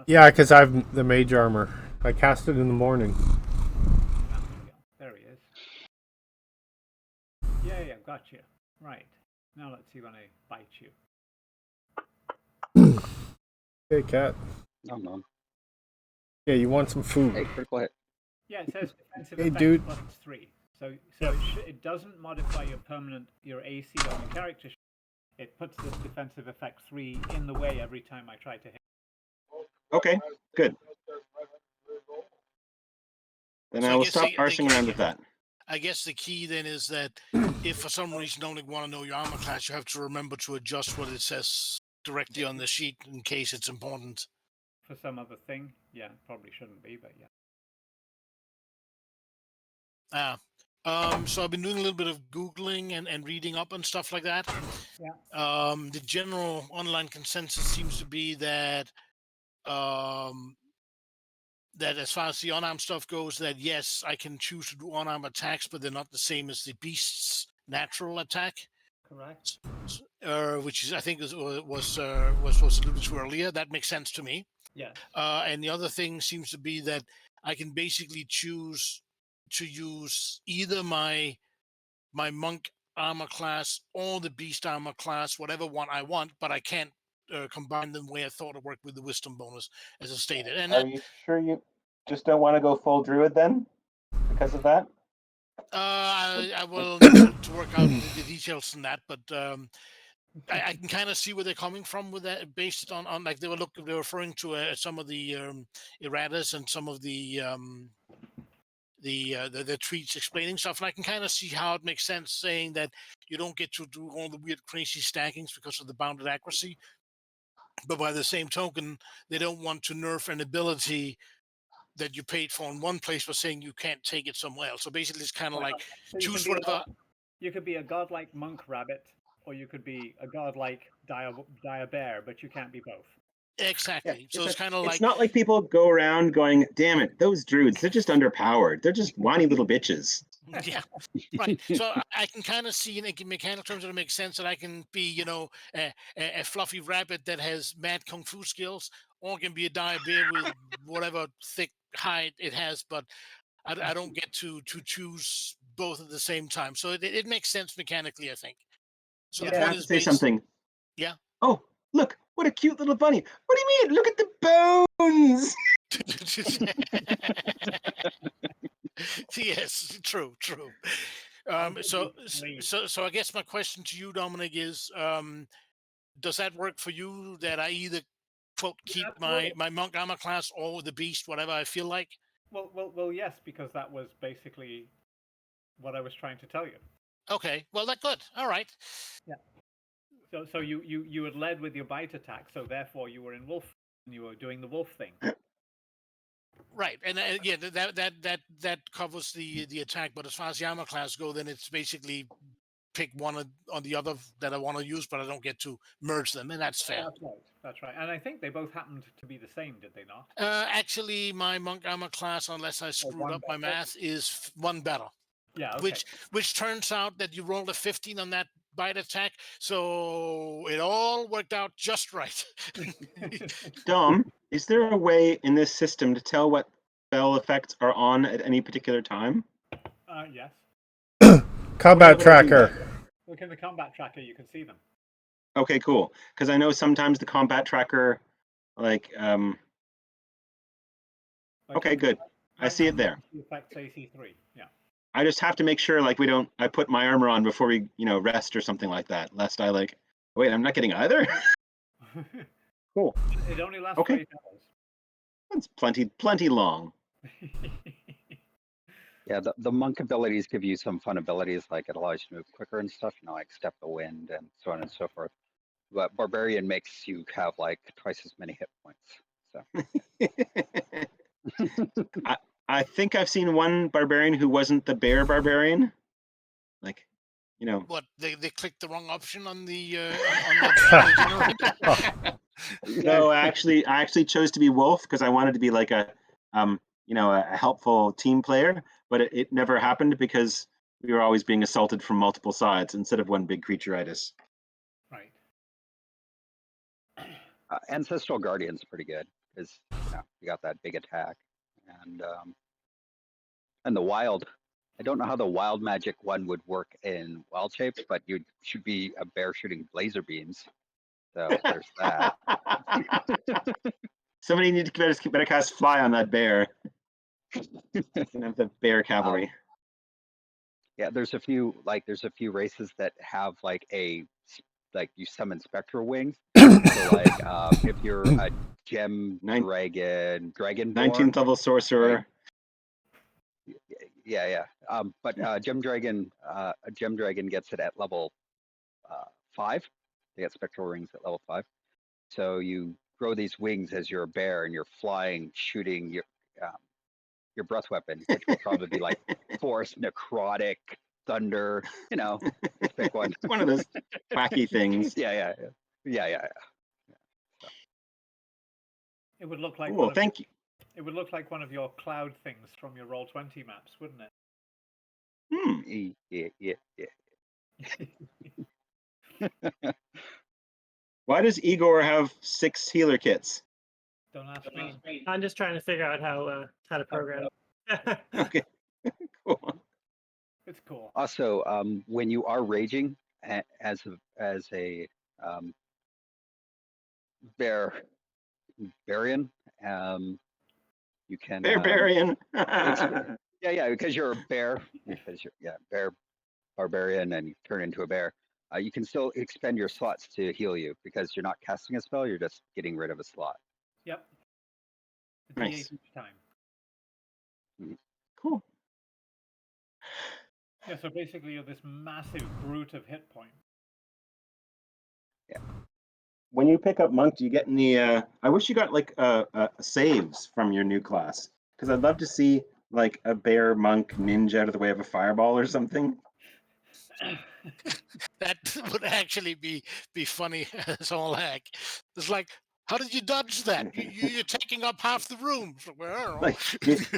Yeah, because I have the mage armor. I cast it in the morning. There he is. Yeah, got you. Right. Now let's see when I bite you. Hey, Cat. No. Yeah, you want some food? Hey, critical hit. Yeah, it says defensive Hey, effects dude. +3. So it doesn't modify your AC on your character sheet. It puts this defensive effect 3 in the way every time I try to hit. Okay, good. Then So I I will guess stop the parsing around with that. I guess the key then is that if for some reason you only want to know your armor class, you have to remember to adjust what it says directly on the sheet in case it's important. For some other thing, yeah, probably shouldn't be, but yeah. So I've been doing a little bit of Googling and reading up and stuff like that. Yeah. The general online consensus seems to be that that as far as the unarmed stuff goes, that yes, I can choose to do unarmed attacks, but they're not the same as the beast's natural attack. Correct. Which is, I think was alluded to earlier. That makes sense to me. Yes. And the other thing seems to be that I can basically choose to use either my monk armor class or the beast armor class, whatever one I want, but I can't combine them the way I thought it worked with the wisdom bonus, as I stated. And Are you sure you just don't want to go full druid then? Because of that? I will need to work out the details on that, but I can kind of see where they're coming from with that, based on like they were referring to some of the erratas and some of the tweets explaining stuff, and I can kind of see how it makes sense, saying that you don't get to do all the weird crazy stackings because of the bounded accuracy, but by the same token, they don't want to nerf an ability that you paid for in one place, but saying you can't take it somewhere else. So basically, it's kind of like So choose whatever. You could be a godlike monk rabbit, or you could be a godlike dire bear, but you can't be both. Exactly. So it's kind of like, it's not like people go around going, "Damn it, those druids, they're just underpowered. They're just whiny little bitches." yeah, right. So I can kind of see in mechanical terms that it makes sense that I can be, a fluffy rabbit that has mad kung fu skills, or can be a dire bear with whatever thick hide it has, but I don't get to choose both at the same time. So it makes sense mechanically, I think. So Yeah, the I point have to is say something. Yeah. Oh, look, what a cute little bunny. What do you mean? Look at the bones. Yes, true. So I guess my question to you, Dominic, is does that work for you, that I either quote keep my monk armor class or the beast, whatever I feel like? Well, yes, because that was basically what I was trying to tell you. Okay, well, that's good. All right. Yeah. So you had led with your bite attack, so therefore you were in wolf, and you were doing the wolf thing. Right, and yeah, that covers the attack. But as far as the armor class go, then it's basically pick one on the other that I want to use, but I don't get to merge them, and that's fair. That's right. And I think they both happened to be the same, did they not? Actually, my monk armor class, unless I screwed up my math, is one better. Yeah. Okay. Which turns out that you rolled a 15 on that bite attack, so it all worked out just right. Dom, is there a way in this system to tell what spell effects are on at any particular time? Yes. Combat tracker. Look in the combat tracker, you can see them. Okay, cool. Because I know sometimes the combat tracker, okay, good. I see it there. Affects AC3. Yeah. I just have to make sure, like, I put my armor on before we, rest or something like that, lest I wait, I'm not getting either? Cool. It only lasts 8 hours. That's plenty long. Yeah, the monk abilities give you some fun abilities, like it allows you to move quicker and stuff, like step the wind and so on and so forth. But barbarian makes you have like twice as many hit points. So I think I've seen one barbarian who wasn't the bear barbarian. Like, What they clicked the wrong option on the on the generator? No, I actually chose to be wolf because I wanted to be like a helpful team player, but it never happened because we were always being assaulted from multiple sides instead of one big creatureitis. Right. Ancestral Guardian's pretty good because you got that big attack, and the wild. I don't know how the wild magic one would work in wild shapes, but you should be a bear shooting laser beams. So there's that. Somebody needs to better cast fly on that bear. And have the bear cavalry. Yeah, there's a few races that have like you summon spectral wings. So like if you're a gem dragon 19th level sorcerer. Right? Yeah. But gem dragon gets it at level 5. They get spectral rings at level 5. So you grow these wings as you're a bear and you're flying, shooting your breath weapon, which will probably be like force, necrotic, thunder. Just pick one. One of those wacky things. Yeah. It would look like cool. Thank you. It would look like one of your cloud things from your Roll20 maps, wouldn't it? Yeah. Why does Igor have 6 healer kits? Don't ask me. I'm just trying to figure out how to program. Okay, cool. It's cool. Also, when you are raging as a barbarian, you can barbarian. Because you're a bear. Because you're bear barbarian, and you turn into a bear. You can still expend your slots to heal you because you're not casting a spell. You're just getting rid of a slot. Yep. Nice. Each time. Cool. Yeah, so basically you're this massive brute of hit points. Yeah. When you pick up monk, do you get any? I wish you got like saves from your new class because I'd love to see like a bear monk ninja out of the way of a fireball or something. That would actually be funny as all heck. It's like, how did you dodge that? You're taking up half the room. Well, like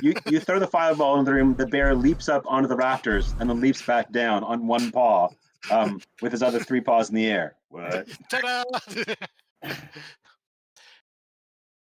you throw the fireball in the room, the bear leaps up onto the rafters and then leaps back down on one paw, with his other 3 paws in the air. What? Ta-da!